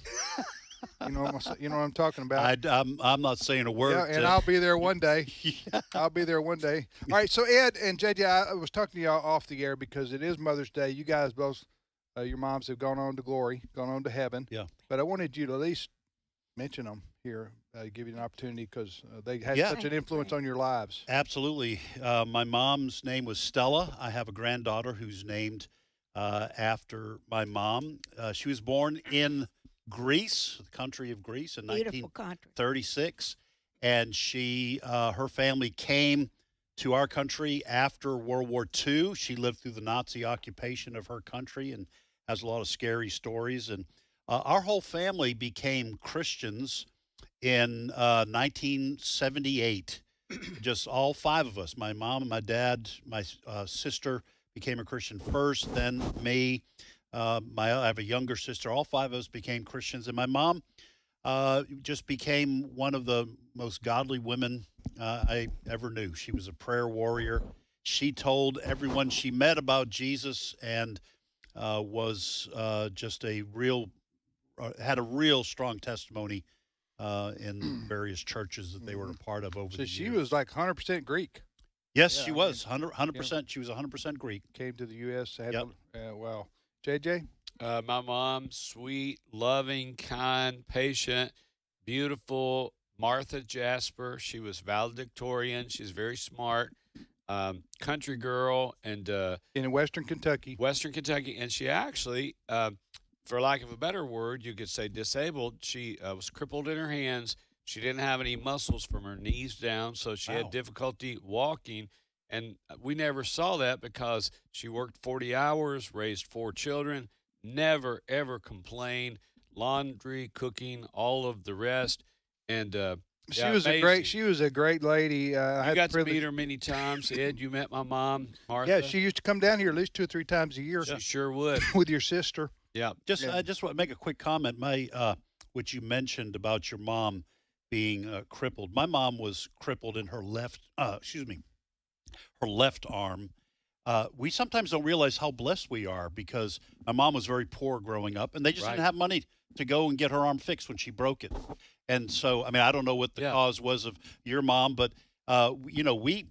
Speaker 4: You know what I'm talking about.
Speaker 5: I'm not saying a word.
Speaker 4: Yeah, and I'll be there one day. I'll be there one day. All right, so Ed and JJ, I was talking to y'all off the air because it is Mother's Day. You guys both, your moms have gone on to glory, gone on to heaven.
Speaker 5: Yeah.
Speaker 4: But I wanted you to at least mention them here, give you an opportunity because they had
Speaker 5: Yeah.
Speaker 4: such an influence on your lives.
Speaker 5: Absolutely. My mom's name was Stella. I have a granddaughter who's named after my mom. She was born in Greece, the country of Greece, in
Speaker 8: Beautiful country.
Speaker 5: 1936, and her family came to our country after World War II. She lived through the Nazi occupation of her country and has a lot of scary stories. And our whole family became Christians in 1978. Just all five of us, my mom and my dad, my sister became a Christian first, then me. I have a younger sister. All five of us became Christians, and my mom just became one of the most godly women I ever knew. She was a prayer warrior. She told everyone she met about Jesus, and was just had a real strong testimony in various churches that they were a part of over the years.
Speaker 4: So she was like 100% Greek.
Speaker 5: Yes,
Speaker 4: Yeah,
Speaker 5: she was 100%. She was 100% Greek.
Speaker 4: Came to the U.S.
Speaker 5: Yep.
Speaker 4: Wow. JJ?
Speaker 7: My mom, sweet, loving, kind, patient, beautiful. Martha Jasper. She was valedictorian. She's very smart. Country girl, and
Speaker 4: in Western Kentucky.
Speaker 7: And she actually, for lack of a better word, you could say disabled. She was crippled in her hands. She didn't have any muscles from her knees down, so she had difficulty walking. And we never saw that because she worked 40 hours, raised 4 children, never, ever complained, laundry, cooking, all of the rest. And
Speaker 4: She was a great lady. I
Speaker 7: got to meet her many times. Ed, you met my mom, Martha.
Speaker 4: Yeah, she used to come down here at least 2 or 3 times a year.
Speaker 7: She sure would.
Speaker 4: With your sister.
Speaker 7: Yeah.
Speaker 5: I just want to make a quick comment. Which you mentioned about your mom being crippled. My mom was crippled in her left arm. We sometimes don't realize how blessed we are because my mom was very poor growing up, and they just didn't have money to go and get her arm fixed when she broke it. And so, I mean, I don't know what the cause was of your mom, but we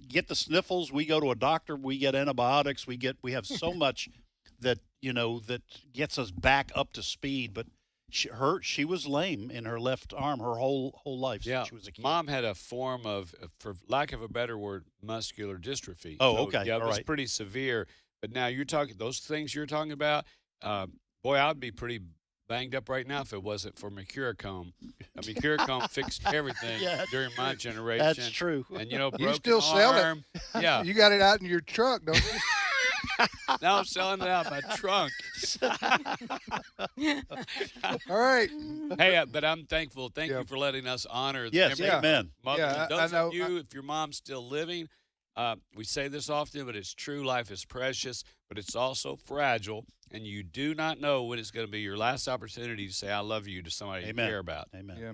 Speaker 5: get the sniffles. We go to a doctor. We get antibiotics. We have so much that that gets us back up to speed. But she was lame in her left arm her whole life since she was a kid.
Speaker 7: Mom had a form of, for lack of a better word, muscular dystrophy.
Speaker 5: Oh,
Speaker 7: So,
Speaker 5: okay.
Speaker 7: Yeah, it
Speaker 5: All
Speaker 7: was
Speaker 5: right.
Speaker 7: pretty severe. But now you're talking those things you're talking about. Boy, I'd be pretty banged up right now if it wasn't for Mercurochrome. Mercurochrome fixed everything during my generation.
Speaker 5: That's true.
Speaker 7: And, you know, broken
Speaker 4: You still sell
Speaker 7: arm.
Speaker 4: it.
Speaker 7: Yeah.
Speaker 4: You got it out in your truck, don't you?
Speaker 7: Now I'm selling it out of my trunk.
Speaker 4: All right.
Speaker 7: Hey, but I'm thankful. Thank you for letting us honor the
Speaker 5: Yes,
Speaker 7: memory of
Speaker 5: amen.
Speaker 7: Mother.
Speaker 4: Yeah,
Speaker 7: And those
Speaker 4: I know.
Speaker 7: of you, if your mom's still living, we say this often, but it's true. Life is precious, but it's also fragile, and you do not know when it's going to be your last opportunity to say "I love you" to somebody you care about.
Speaker 5: Amen.
Speaker 4: Yeah.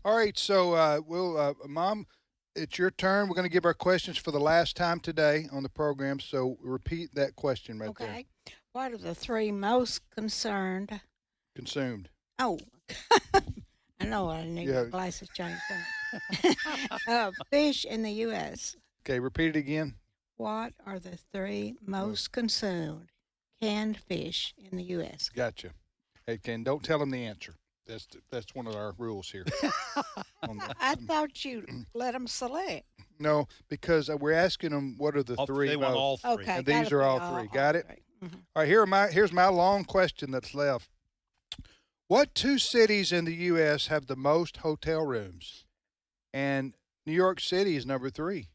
Speaker 4: All right. So, Mom, it's your turn. We're going to give our questions for the last time today on the program. So repeat that question right there.
Speaker 8: Okay. What are the three most concerned?
Speaker 4: Consumed.
Speaker 8: Oh, I know I need
Speaker 4: Yeah.
Speaker 8: my glasses changed. Fish in the U.S.
Speaker 4: Okay. Repeat it again.
Speaker 8: What are the three most consumed canned fish in the U.S.?
Speaker 4: Gotcha. Hey, Ken, don't tell them the answer. That's one of our rules here.
Speaker 8: I thought you let them select.
Speaker 4: No, because we're asking them what are the three.
Speaker 5: They want all three.
Speaker 8: Okay,
Speaker 4: and these are all three. Got it?
Speaker 8: Mm-hmm.
Speaker 4: All right, here's my long question that's left. What two cities in the U.S. have the most hotel rooms? And New York City is number 3.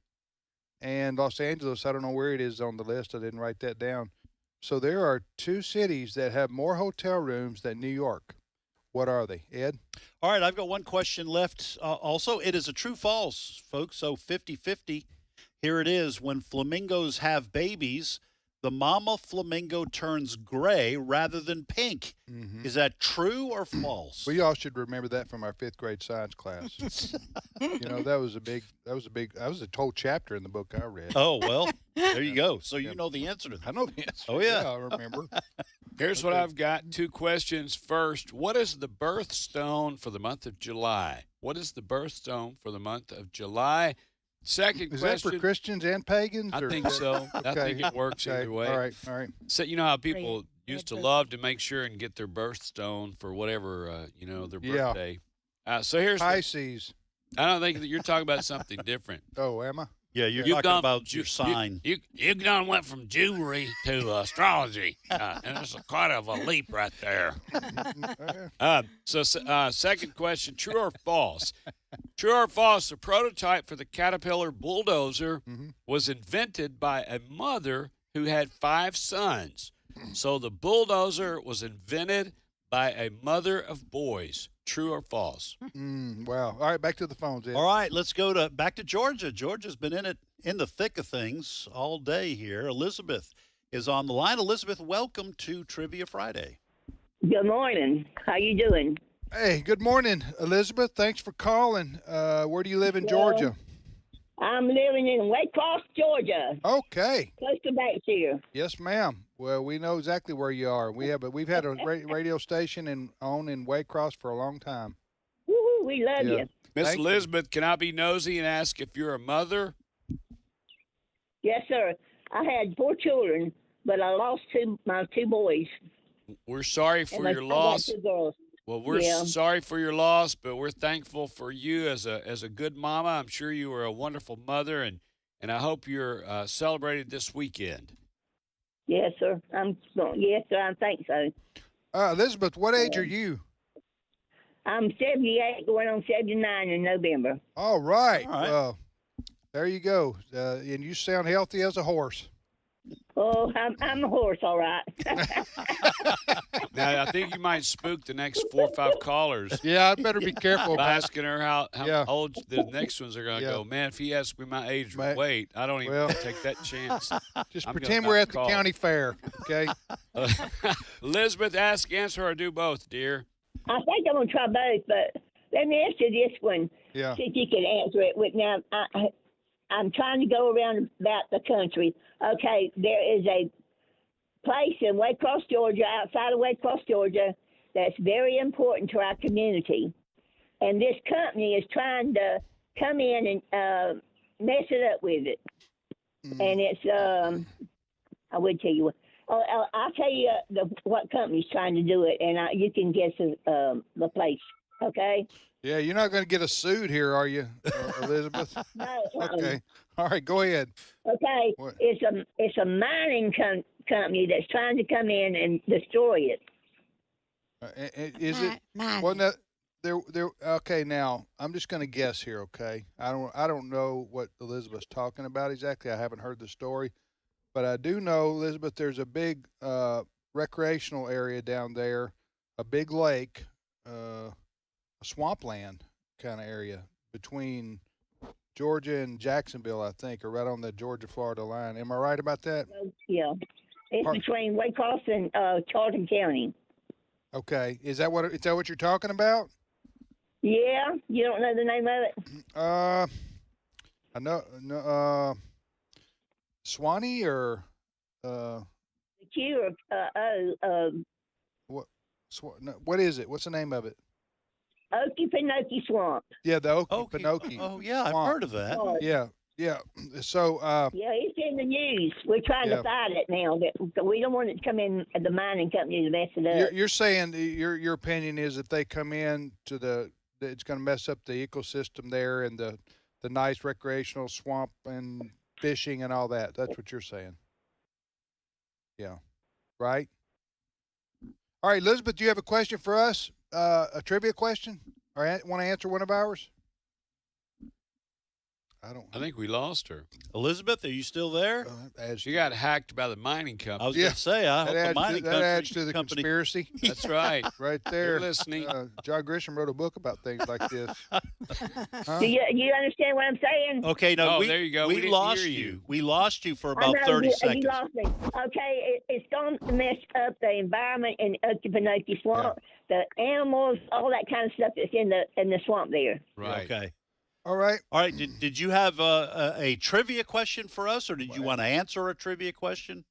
Speaker 4: And Los Angeles, I don't know where it is on the list. I didn't write that down. So there are 2 cities that have more hotel rooms than New York. What are they, Ed?
Speaker 5: All right, I've got one question left. Also, it is a true-false, folks, so 50-50. Here it is. When flamingos have babies, the mama flamingo turns gray rather than pink.
Speaker 4: Mm-hmm.
Speaker 5: Is that true or false?
Speaker 4: We all should remember that from our 5th grade science class. That was a whole chapter in the book I read.
Speaker 5: Oh, well, there you go. So you know the answer to that.
Speaker 4: I know the answer.
Speaker 5: Oh, yeah.
Speaker 4: I remember.
Speaker 7: Here's what I've got. 2 questions. First, what is the birthstone for the month of July? What is the birthstone for the month of July? Second
Speaker 4: Is
Speaker 7: question.
Speaker 4: that for Christians and pagans?
Speaker 7: I
Speaker 4: or-
Speaker 7: think so. I
Speaker 4: Okay.
Speaker 7: think it works
Speaker 4: Okay.
Speaker 7: either way.
Speaker 4: All right.
Speaker 7: So you know how people used to love to make sure and get their birthstone for whatever their
Speaker 4: Yeah.
Speaker 7: birthday. So here's
Speaker 4: Pisces.
Speaker 7: I don't think that you're talking about something different.
Speaker 4: Oh, am I?
Speaker 5: Yeah, you're
Speaker 7: You've
Speaker 5: talking
Speaker 7: gone-
Speaker 5: about your sign.
Speaker 7: You done went from jewelry to astrology, and it's quite of a leap right there. Second question: true or false? True or false? The prototype for the Caterpillar bulldozer was invented by a mother who had 5 sons. So the bulldozer was invented by a mother of boys. True or false?
Speaker 4: Wow. All right, back to the phones, Ed.
Speaker 5: All right, let's go back to Georgia. Georgia's been in the thick of things all day here. Elizabeth is on the line. Elizabeth, welcome to Trivia Friday.
Speaker 3: Good morning. How you doing?
Speaker 4: Hey, good morning, Elizabeth. Thanks for calling. Where do you live in Georgia?
Speaker 3: I'm living in Waycross, Georgia.
Speaker 4: Okay.
Speaker 3: Close to Batesville.
Speaker 4: Yes, ma'am. Well, we know exactly where you are. We've had a radio station in Waycross for a long time.
Speaker 3: Woo-hoo, we love
Speaker 4: Yeah.
Speaker 3: you.
Speaker 7: Miss
Speaker 4: Thank you.
Speaker 7: Elizabeth, can I be nosy and ask if you're a mother?
Speaker 3: Yes, sir. I had 4 children, but I lost my 2 boys.
Speaker 7: We're sorry for your
Speaker 3: I got
Speaker 7: loss.
Speaker 3: 2 girls.
Speaker 7: Well, we're
Speaker 3: Yeah.
Speaker 7: sorry for your loss, but we're thankful for you as a good mama. I'm sure you were a wonderful mother, and I hope you're celebrated this weekend.
Speaker 3: Yes, sir. Yes, sir. I think so.
Speaker 4: Elizabeth, what age are you?
Speaker 3: I'm 78, going on 79 in November.
Speaker 4: All right.
Speaker 5: All right.
Speaker 4: Well, there you go. And you sound healthy as a horse.
Speaker 3: Oh, I'm a horse, all right.
Speaker 7: Now, I think you might spook the next 4 or 5 callers.
Speaker 4: Yeah, I'd better be careful.
Speaker 7: By asking her how
Speaker 4: Yeah.
Speaker 7: old the next ones are going to
Speaker 4: Yeah.
Speaker 7: go. Man, if he asks me my age or
Speaker 4: Mate,
Speaker 7: weight, I don't even
Speaker 4: well,
Speaker 7: take that chance.
Speaker 4: Just
Speaker 7: I'm
Speaker 4: pretend
Speaker 7: gonna
Speaker 4: we're
Speaker 7: not
Speaker 4: at the
Speaker 7: call.
Speaker 4: county fair, okay?
Speaker 7: Elizabeth, answer, or do both, dear.
Speaker 3: I think I'm going to try both, but let me ask you this one.
Speaker 4: Yeah.
Speaker 3: See if you can answer it. Now, I'm trying to go around about the country. Okay, there is a place in Waycross, Georgia, outside of Waycross, Georgia, that's very important to our community. And this company is trying to come in and mess it up with it. And it's, I would tell you what. I'll tell you what company's trying to do it, and you can guess the place, okay?
Speaker 4: Yeah, you're not going to get a suit here, are you, Elizabeth?
Speaker 3: No.
Speaker 4: Okay. All right, go ahead.
Speaker 3: Okay.
Speaker 4: What?
Speaker 3: It's a mining company that's trying to come in and destroy it.
Speaker 4: Is it? Well, no, there. Okay, now I'm just going to guess here. Okay, I don't know what Elizabeth's talking about exactly. I haven't heard the story, but I do know, Elizabeth, there's a big recreational area down there, a big lake, a swampland kind of area between Georgia and Jacksonville, I think, or right on the Georgia-Florida line. Am I right about that?
Speaker 3: Yeah, it's between Waycross and Charlton County.
Speaker 4: Okay, is that what you're talking about?
Speaker 3: Yeah, you don't know the name of it?
Speaker 4: I know. No, Swanee or
Speaker 3: Q or
Speaker 4: what? What is it? What's the name of it?
Speaker 3: Okefenokee Swamp.
Speaker 4: Yeah, the Okefenokee.
Speaker 5: Oh, yeah, I've
Speaker 4: Swamp.
Speaker 5: heard of that.
Speaker 4: Yeah. So.
Speaker 3: Yeah, it's in the news. We're trying to fight it now. That we don't want it to come in the mining company to mess it up.
Speaker 4: You're saying your opinion is if they come in it's going to mess up the ecosystem there and the nice recreational swamp and fishing and all that. That's what you're saying. Yeah. Right? All right, Elizabeth, do you have a question for us? A trivia question? Or want to answer one of ours?
Speaker 7: I think we lost her.
Speaker 5: Elizabeth, are you still there?
Speaker 7: She got hacked by the mining company.
Speaker 5: I was going to say, I hope the mining
Speaker 4: that adds to the conspiracy.
Speaker 7: That's right.
Speaker 4: Right there.
Speaker 7: You're listening.
Speaker 4: John Grisham wrote a book about things like this.
Speaker 3: Do you understand what I'm saying?
Speaker 5: Okay, no,
Speaker 7: there you go.
Speaker 5: We,
Speaker 7: We didn't
Speaker 5: lost
Speaker 7: hear
Speaker 5: you. We lost you for
Speaker 3: I
Speaker 5: about
Speaker 3: know,
Speaker 5: 30 seconds.
Speaker 3: You lost me. Okay, it's going to mess up the environment in Okefenokee Swamp, the animals, all that kind of stuff that's in the swamp there.
Speaker 5: Right. Okay.
Speaker 4: All right.
Speaker 5: All right. Did you have a trivia question for us, or did you want to answer a trivia question?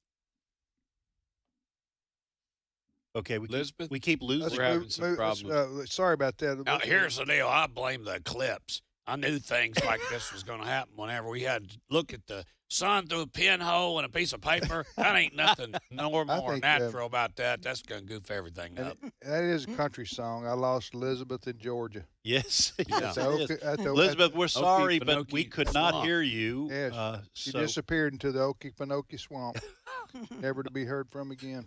Speaker 5: Okay, we keep losing.
Speaker 7: We're having some problems.
Speaker 4: Sorry about that.
Speaker 7: Now, here's the deal. I blame the eclipse. I knew things like this was going to happen whenever we had to look at the sun through a pinhole and a piece of paper. That ain't nothing more natural about that. That's going to goof everything up.
Speaker 4: That is a country song. I lost Elizabeth in Georgia.
Speaker 5: Yes.
Speaker 4: Yeah.
Speaker 5: Elizabeth, we're sorry, but we could not hear you.
Speaker 4: Yes. She disappeared into the Okefenokee Swamp, never to be heard from again.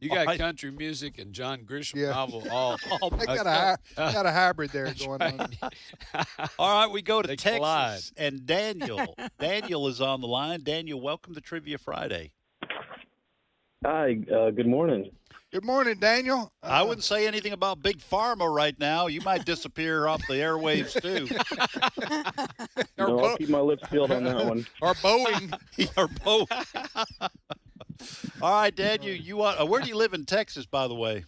Speaker 7: You got country music and John Grisham novel all.
Speaker 4: They got a hybrid there going on.
Speaker 5: All right, we go to Texas and Daniel. Daniel is on the line. Daniel, welcome to Trivia Friday.
Speaker 6: Hi, good morning.
Speaker 4: Good morning, Daniel.
Speaker 5: I wouldn't say anything about Big Pharma right now. You might disappear off the airwaves, too.
Speaker 6: No, I'll keep my lips sealed on that one.
Speaker 4: Or Boeing.
Speaker 5: Or Boeing. All right, Daniel, you want, where do you live in Texas, by the way?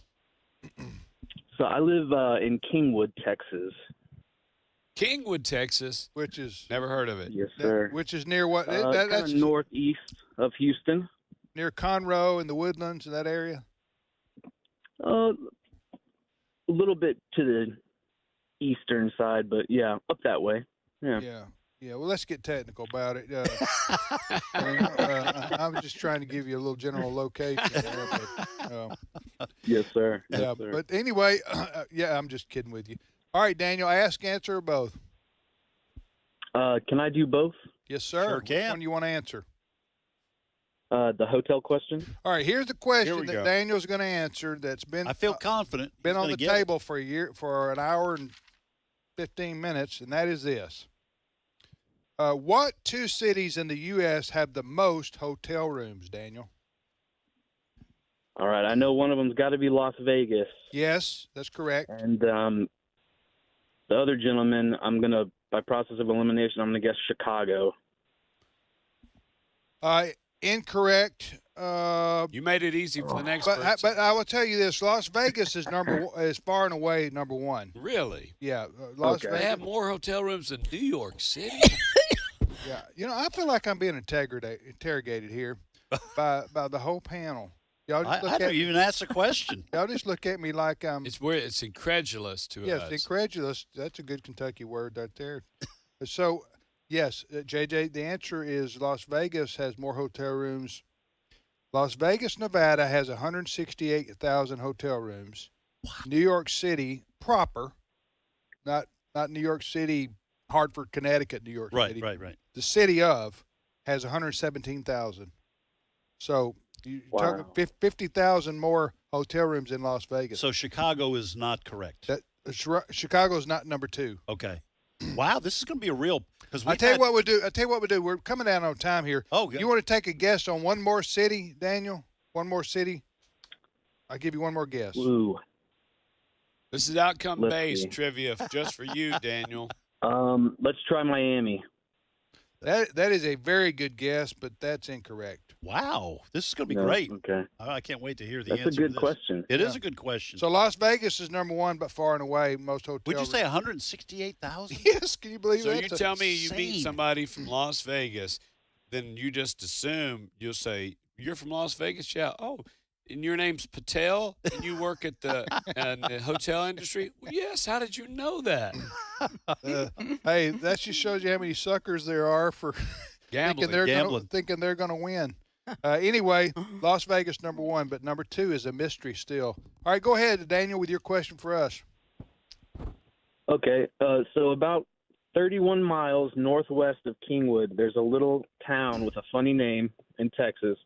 Speaker 6: So I live in Kingwood, Texas.
Speaker 7: Kingwood, Texas?
Speaker 4: Which is...
Speaker 7: Never heard of it.
Speaker 6: Yes, sir.
Speaker 4: Which is near what?
Speaker 6: That's northeast of Houston.
Speaker 4: Near Conroe and the Woodlands, in that area?
Speaker 6: A little bit to the eastern side, but yeah, up that way. Yeah.
Speaker 4: Yeah. Well, let's get technical about it. I'm just trying to give you a little general location there. But,
Speaker 6: yes, sir.
Speaker 4: Yeah. But anyway, I'm just kidding with you. All right, Daniel, ask, answer, or both?
Speaker 6: Can I do both?
Speaker 4: Yes, sir.
Speaker 5: Sure can.
Speaker 4: Which one do you want to answer?
Speaker 6: The hotel question.
Speaker 4: All right, here's the question that Daniel's going to answer. That's been
Speaker 5: I feel confident.
Speaker 4: Been on the table for an hour and 15 minutes, and that is this: what two cities in the U.S. have the most hotel rooms, Daniel?
Speaker 6: All right, I know one of them's got to be Las Vegas.
Speaker 4: Yes, that's correct.
Speaker 6: And the other gentleman, by process of elimination, I'm gonna guess Chicago.
Speaker 4: Incorrect.
Speaker 7: You made it easy for the next person.
Speaker 4: But I will tell you this: Las Vegas is is far and away number one.
Speaker 7: Really?
Speaker 4: Yeah. Las Vegas.
Speaker 7: They have more hotel rooms than New York City.
Speaker 4: Yeah. I feel like I'm being interrogated here by the whole panel. Y'all just
Speaker 5: I don't even ask the question.
Speaker 4: Y'all just look at me like I'm.
Speaker 7: It's incredulous to us.
Speaker 4: Yes, incredulous. That's a good Kentucky word right there. So. Yes, JJ, the answer is Las Vegas has more hotel rooms. Las Vegas, Nevada has 168,000 hotel rooms. New York City proper, not New York City, Hartford, Connecticut, New York City.
Speaker 5: Right.
Speaker 4: The city of has 117,000. So you're talking 50,000 more hotel rooms in Las Vegas.
Speaker 5: So Chicago is not correct.
Speaker 4: Chicago's not number 2.
Speaker 5: Okay. Wow, this is going to be a real. Because
Speaker 4: I tell you what we do. We're coming down on time here.
Speaker 5: Oh, good.
Speaker 4: You want to take a guess on one more city, Daniel? One more city. I'll give you one more guess.
Speaker 6: Ooh.
Speaker 7: This is outcome-based trivia just for you, Daniel.
Speaker 6: Let's try Miami.
Speaker 4: That is a very good guess, but that's incorrect.
Speaker 5: Wow, this is going to be
Speaker 6: No,
Speaker 5: great.
Speaker 6: okay.
Speaker 5: I can't wait to hear the
Speaker 6: That's
Speaker 5: answer.
Speaker 6: a good
Speaker 5: to this.
Speaker 6: question.
Speaker 5: It is
Speaker 4: Yeah.
Speaker 5: a good question.
Speaker 4: So Las Vegas is number 1, but far and away most hotels.
Speaker 5: Would you say 168,000?
Speaker 4: Yes, can you believe
Speaker 7: So
Speaker 4: that?
Speaker 7: you tell me you meet
Speaker 5: insane.
Speaker 7: somebody from Las Vegas, then you just assume you'll say, "You're from Las Vegas?" Yeah. Oh, and your name's Patel, and you work at the hotel industry? Well, yes. How did you know that?
Speaker 4: Hey, that just shows you how many suckers there are for
Speaker 7: Gambling.
Speaker 4: thinking they're going to win. Anyway, Las Vegas number 1, but number 2 is a mystery still. All right, go ahead, Daniel, with your question for us.
Speaker 6: Okay, so about 31 miles northwest of Kingwood, there's a little town with a funny name in Texas,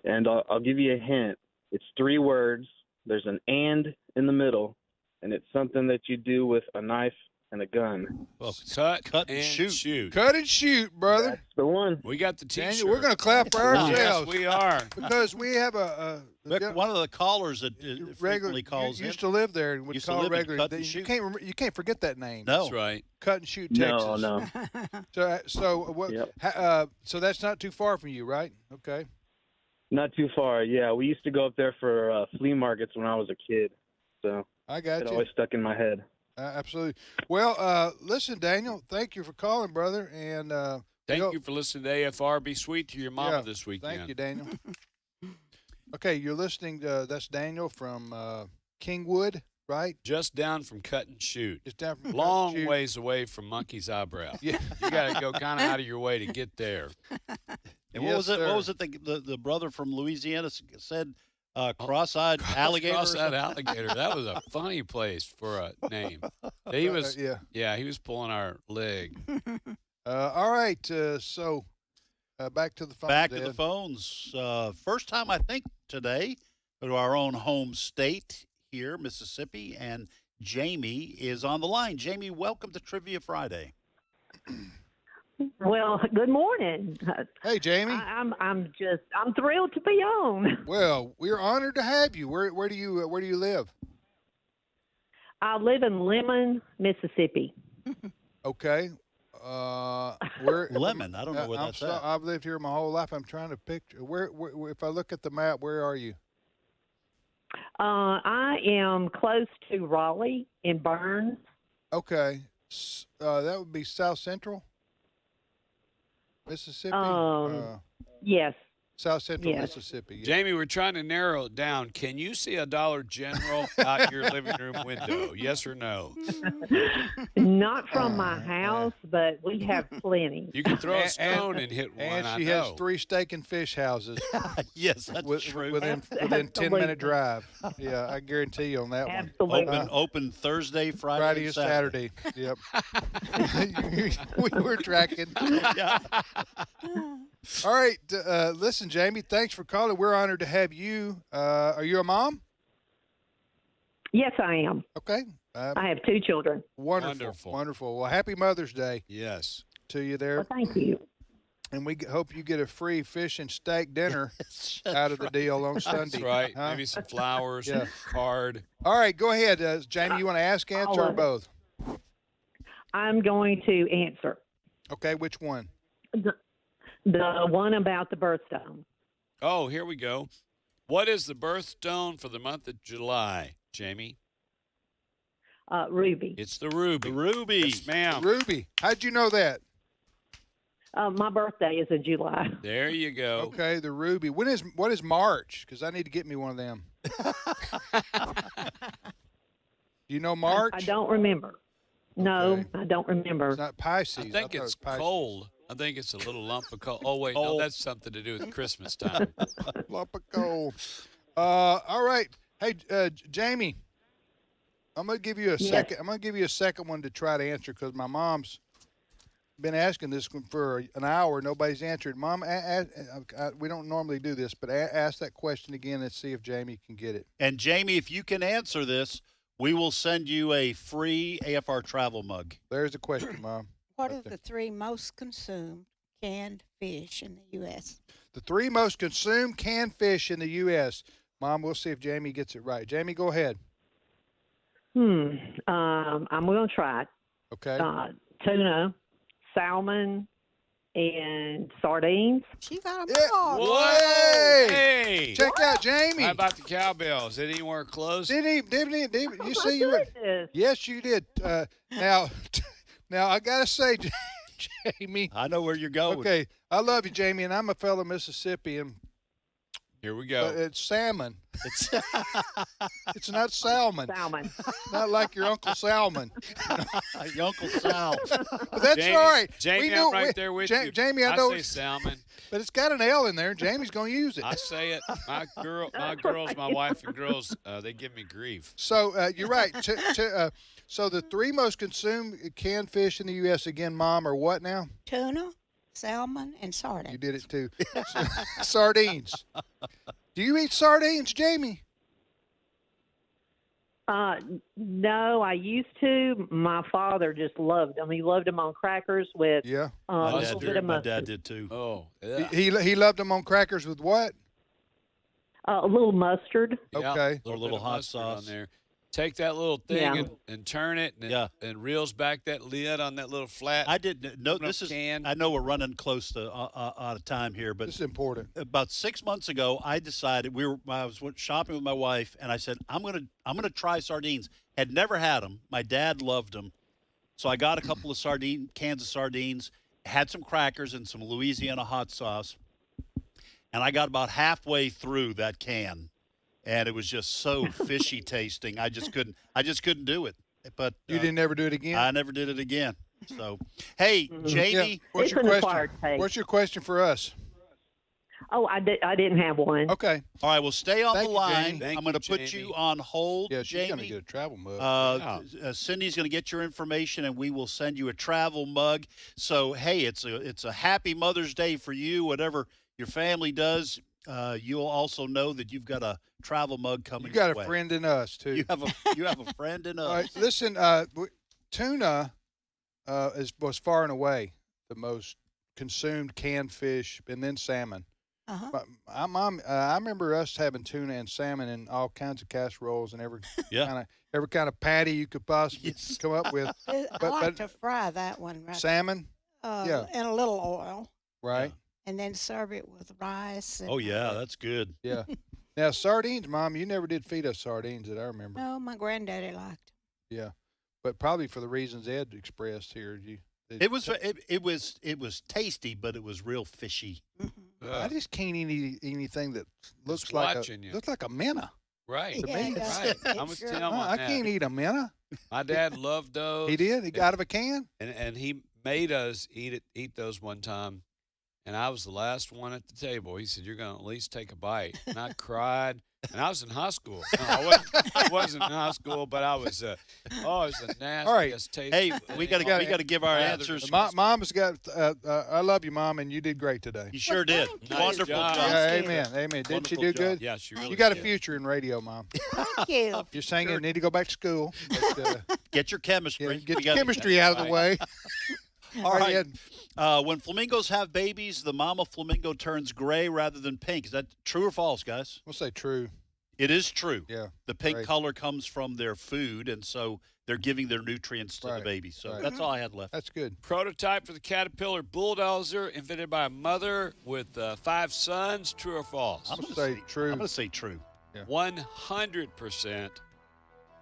Speaker 6: and I'll give you a hint. It's 3 words. There's an "and" in the middle, and it's something that you do with a knife and a gun.
Speaker 7: Well, cut and shoot.
Speaker 4: Cut and shoot, brother.
Speaker 6: That's the one.
Speaker 7: We got the T-shirt.
Speaker 4: Daniel, we're going to clap for ourselves.
Speaker 7: Yes, we are.
Speaker 4: Because we have
Speaker 5: One of the callers that frequently calls
Speaker 4: used to live there and would
Speaker 5: Used to
Speaker 4: call
Speaker 5: live in
Speaker 4: regularly.
Speaker 5: Cut and
Speaker 4: You can't forget that name.
Speaker 5: No.
Speaker 7: That's right.
Speaker 4: Cut and Shoot, Texas.
Speaker 6: No.
Speaker 4: So that's not too far from you, right? Okay.
Speaker 6: Not too far. Yeah, we used to go up there for flea markets when I was a kid. So
Speaker 4: I got
Speaker 6: it
Speaker 4: you.
Speaker 6: always stuck in my head.
Speaker 4: Absolutely. Well, listen, Daniel, thank you for calling, brother, and
Speaker 7: Thank you for listening to AFR. Be sweet to your mama this weekend.
Speaker 4: Thank you, Daniel. Okay, you're listening to that's Daniel from Kingwood, right?
Speaker 7: Just down from Cut and Shoot.
Speaker 4: Just down from
Speaker 7: Long
Speaker 4: Cut and Shoot.
Speaker 7: ways away from Monkey's Eyebrow.
Speaker 4: Yeah.
Speaker 7: You got to go kind of out of your way to get there.
Speaker 5: And what was it? What was it? The brother from Louisiana said, "Cross-eyed alligator."
Speaker 7: Cross-eyed alligator. That was a funny place for a name. He was.
Speaker 4: Yeah.
Speaker 7: He was pulling our leg.
Speaker 4: All right. So back to the phones.
Speaker 5: Back to the phones. First time I think today to our own home state here, Mississippi, and Jamie is on the line. Jamie, welcome to Trivia Friday.
Speaker 9: Well, good morning.
Speaker 4: Hey, Jamie.
Speaker 9: I'm thrilled to be on.
Speaker 4: Well, we're honored to have you. Where do you live?
Speaker 9: I live in Lemon, Mississippi.
Speaker 4: Okay. Where
Speaker 5: Lemon? I don't know where that's at.
Speaker 4: I've lived here my whole life. I'm trying to picture where. If I look at the map, where are you?
Speaker 9: I am close to Raleigh in Burns.
Speaker 4: Okay. That would be South Central Mississippi.
Speaker 9: Yes.
Speaker 4: South Central
Speaker 9: Yes.
Speaker 4: Mississippi. Yeah.
Speaker 7: Jamie, we're trying to narrow it down. Can you see a Dollar General out your living room window? Yes or no?
Speaker 9: Not from my house, but we have plenty.
Speaker 7: You can throw a stone and hit one.
Speaker 4: And
Speaker 7: I
Speaker 4: she
Speaker 7: know.
Speaker 4: has 3 steak and fish houses.
Speaker 5: Yes, that's true.
Speaker 4: Within 10-minute drive. Yeah, I guarantee you on that
Speaker 9: Absolutely.
Speaker 4: one.
Speaker 5: Open Thursday, Friday,
Speaker 4: and Saturday. Yep. we were tracking.
Speaker 5: Yeah.
Speaker 4: All right. Listen, Jamie, thanks for calling. We're honored to have you. Are you a mom?
Speaker 9: Yes, I am.
Speaker 4: Okay.
Speaker 9: I have 2 children.
Speaker 4: Wonderful. Well, happy Mother's Day.
Speaker 7: Yes.
Speaker 4: To you there.
Speaker 9: Well, thank you.
Speaker 4: And we hope you get a free fish and steak dinner out of the deal on Sunday.
Speaker 7: That's right.
Speaker 4: Huh?
Speaker 7: Maybe some flowers,
Speaker 4: Yeah.
Speaker 7: card.
Speaker 4: All right, go ahead, Jamie. You want to ask, answer, or both?
Speaker 9: I'm going to answer.
Speaker 4: Okay, which one?
Speaker 9: The one about the birthstone.
Speaker 7: Oh, here we go. What is the birthstone for the month of July, Jamie?
Speaker 9: Ruby.
Speaker 7: It's the ruby.
Speaker 5: The ruby.
Speaker 7: Yes, ma'am.
Speaker 4: Ruby. How'd you know that?
Speaker 9: My birthday is in July.
Speaker 7: There you go.
Speaker 4: Okay, the ruby. What is March? Because I need to get me one of them. You know March?
Speaker 9: I don't remember. No,
Speaker 4: Okay.
Speaker 9: I don't remember.
Speaker 4: It's not Pisces.
Speaker 7: I think
Speaker 4: thought it
Speaker 7: it's
Speaker 4: was Pisces.
Speaker 7: cold. I think it's a little lump of coal. Oh, wait. No, that's something to do with Christmas time.
Speaker 4: Lump of coal. All right. Hey, Jamie, I'm gonna give you a second. I'm gonna give you a second one to try to answer because my mom's been asking this one for an hour. Nobody's answered. Mom, we don't normally do this, but ask that question again and see if Jamie can get it.
Speaker 5: And Jamie, if you can answer this, we will send you a free AFR travel mug.
Speaker 4: There's the question, Mom.
Speaker 8: What are the 3 most consumed canned fish in the U.S.?
Speaker 4: The 3 most consumed canned fish in the U.S. Mom, we'll see if Jamie gets it right. Jamie, go ahead.
Speaker 9: I'm going to try it.
Speaker 4: Okay.
Speaker 9: Tuna, salmon, and sardines.
Speaker 8: She got them
Speaker 4: Yeah.
Speaker 8: all.
Speaker 4: Hey! Check out Jamie.
Speaker 7: How about the cowbells? Did he wear clothes?
Speaker 4: Did he? You see you were. Yes, you did. Now I gotta say, Jamie.
Speaker 5: I know where you're going.
Speaker 4: Okay, I love you, Jamie, and I'm a fellow Mississippian.
Speaker 7: Here we go.
Speaker 4: It's salmon. It's not salmon.
Speaker 9: Salmon.
Speaker 4: Not like your Uncle Salmon.
Speaker 5: Your Uncle Sal.
Speaker 4: But that's
Speaker 7: Jamie,
Speaker 4: all right.
Speaker 7: Jamie, I'm right there with you.
Speaker 4: Jamie, I know.
Speaker 7: say salmon.
Speaker 4: But it's got an L in there. Jamie's going to use it.
Speaker 7: I say it. My girls, my wife and girls, they give me grief.
Speaker 4: So you're right. So the 3 most consumed canned fish in the U.S. again, Mom, are what now?
Speaker 8: Tuna, salmon, and sardines.
Speaker 4: You did it too. Sardines. Do you eat sardines, Jamie?
Speaker 9: No, I used to. My father just loved them. He loved them on crackers with a little bit of
Speaker 5: My
Speaker 9: mustard.
Speaker 5: dad did too.
Speaker 7: Oh, yeah.
Speaker 4: He loved them on crackers with what?
Speaker 9: A little mustard.
Speaker 4: Okay.
Speaker 5: Or a little hot sauce
Speaker 7: on there. Take that little thing
Speaker 9: Yeah.
Speaker 7: and turn it, and reels back that lid on that little flat.
Speaker 5: I didn't know this is.
Speaker 7: can.
Speaker 5: I know we're running close to out of time here, but
Speaker 4: This is important.
Speaker 5: about 6 months ago, I decided I was shopping with my wife, and I said I'm gonna try sardines. Had never had them. My dad loved them, so I got a couple of cans of sardines, had some crackers and some Louisiana hot sauce, and I got about halfway through that can. And it was just so fishy tasting. I just couldn't do it. But
Speaker 4: You didn't ever do it again?
Speaker 5: I never did it again. So, hey, Jamie,
Speaker 4: Yeah. What's your question? What's your question for us?
Speaker 9: Oh, I didn't have one.
Speaker 4: Okay.
Speaker 5: All right, well, stay on
Speaker 4: Thank
Speaker 5: the
Speaker 4: you,
Speaker 5: line.
Speaker 4: Jamie.
Speaker 5: I'm going to put you on hold,
Speaker 4: Yeah, she's going to
Speaker 5: Jamie.
Speaker 4: get a travel mug.
Speaker 5: Cindy's going to get your information, and we will send you a travel mug. So, hey, it's a happy Mother's Day for you, whatever your family does. You'll also know that you've got a travel mug coming.
Speaker 4: You got
Speaker 5: your
Speaker 4: a
Speaker 5: way.
Speaker 4: friend in us too.
Speaker 5: You have a friend in us.
Speaker 4: All right, listen. Tuna was far and away the most consumed canned fish, and then salmon.
Speaker 8: Uh-huh.
Speaker 4: I remember us having tuna and salmon in all kinds of casseroles and every kind of patty you could possibly come up with.
Speaker 8: I like to fry that one. Right?
Speaker 4: Salmon.
Speaker 8: In a little oil.
Speaker 4: Right.
Speaker 8: And then serve it with rice. And,
Speaker 5: Oh yeah, that's good.
Speaker 4: Yeah. Now sardines, Mom, you never did feed us sardines that I remember.
Speaker 8: No, my granddaddy liked.
Speaker 4: Yeah, but probably for the reasons Ed expressed here.
Speaker 5: It was tasty, but it was real fishy.
Speaker 4: I just can't eat anything that looks
Speaker 7: It's
Speaker 4: like
Speaker 7: watching you.
Speaker 4: looks like a minnow.
Speaker 7: Right.
Speaker 4: To me.
Speaker 7: Right. I'm with Tim on
Speaker 4: I
Speaker 7: that.
Speaker 4: can't eat a minnow.
Speaker 7: My dad loved those.
Speaker 4: He did. He got out of a can.
Speaker 7: And he made us eat those one time, and I was the last one at the table. He said, "You're going to at least take a bite." And I cried. And I was in high school. No, I wasn't in high school, but I was. It was the nastiest
Speaker 4: All right.
Speaker 7: taste.
Speaker 5: Hey, we got to give our answers.
Speaker 4: Mom's got. I love you, Mom, and you did great today.
Speaker 5: You sure did.
Speaker 7: Nice
Speaker 5: Wonderful
Speaker 7: job.
Speaker 5: job.
Speaker 4: Yeah, amen. Didn't she
Speaker 5: Wonderful
Speaker 4: do
Speaker 5: job.
Speaker 4: good?
Speaker 7: Yeah, she really
Speaker 4: You got a
Speaker 7: did.
Speaker 4: future in radio, Mom.
Speaker 8: Thank you.
Speaker 4: You're saying you need to go back to school. But,
Speaker 5: Get your chemistry.
Speaker 4: get
Speaker 5: We
Speaker 4: your
Speaker 5: gotta-
Speaker 4: chemistry out of the way.
Speaker 5: All right.
Speaker 4: Ed.
Speaker 5: When flamingos have babies, the mama flamingo turns gray rather than pink. Is that true or false, guys?
Speaker 4: We'll say true.
Speaker 5: It is true.
Speaker 4: Yeah.
Speaker 5: The pink
Speaker 4: Right.
Speaker 5: color comes from their food, and so they're giving their nutrients to the
Speaker 4: Right.
Speaker 5: baby. So
Speaker 4: Right.
Speaker 5: that's all I had left.
Speaker 4: That's good.
Speaker 7: Prototype for the Caterpillar bulldozer invented by a mother with 5 sons. True or false?
Speaker 4: I'm gonna say true.
Speaker 5: I'm going to say true.
Speaker 7: 100%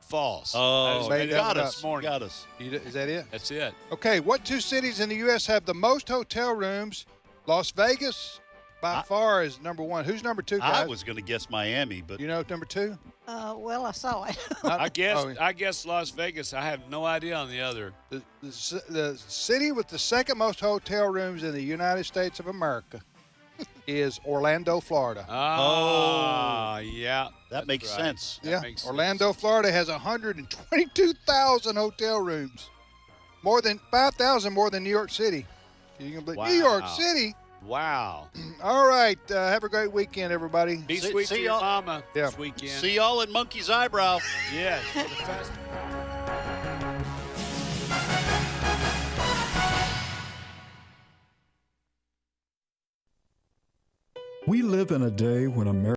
Speaker 7: false.
Speaker 5: Oh,
Speaker 7: That is
Speaker 5: you
Speaker 7: made
Speaker 5: got
Speaker 7: up
Speaker 5: us.
Speaker 7: this morning.
Speaker 5: Got us.
Speaker 4: Is that it?
Speaker 7: That's it.
Speaker 4: Okay. What 2 cities in the U.S. have the most hotel rooms? Las Vegas, by far, is number 1. Who's number 2, guys?
Speaker 5: I was going to guess Miami, but
Speaker 4: You know number 2?
Speaker 8: Well, I saw it.
Speaker 7: I guess
Speaker 4: Oh.
Speaker 7: I guess Las Vegas. I have no idea on the other.
Speaker 4: The city with the second most hotel rooms in the United States of America is Orlando, Florida.
Speaker 7: Yeah.
Speaker 5: that makes
Speaker 7: right.
Speaker 5: sense.
Speaker 7: That
Speaker 4: Yeah,
Speaker 7: makes
Speaker 4: Orlando, Florida has 122,000 hotel rooms. More than 5,000 more than New York City. You can believe New York City.
Speaker 7: Wow.
Speaker 4: All right. Have a great weekend, everybody.
Speaker 7: Be sweet to your mama this weekend.
Speaker 5: See y'all in Monkey's Eyebrow.
Speaker 7: Yes. For the fest.
Speaker 10: We live in a day when America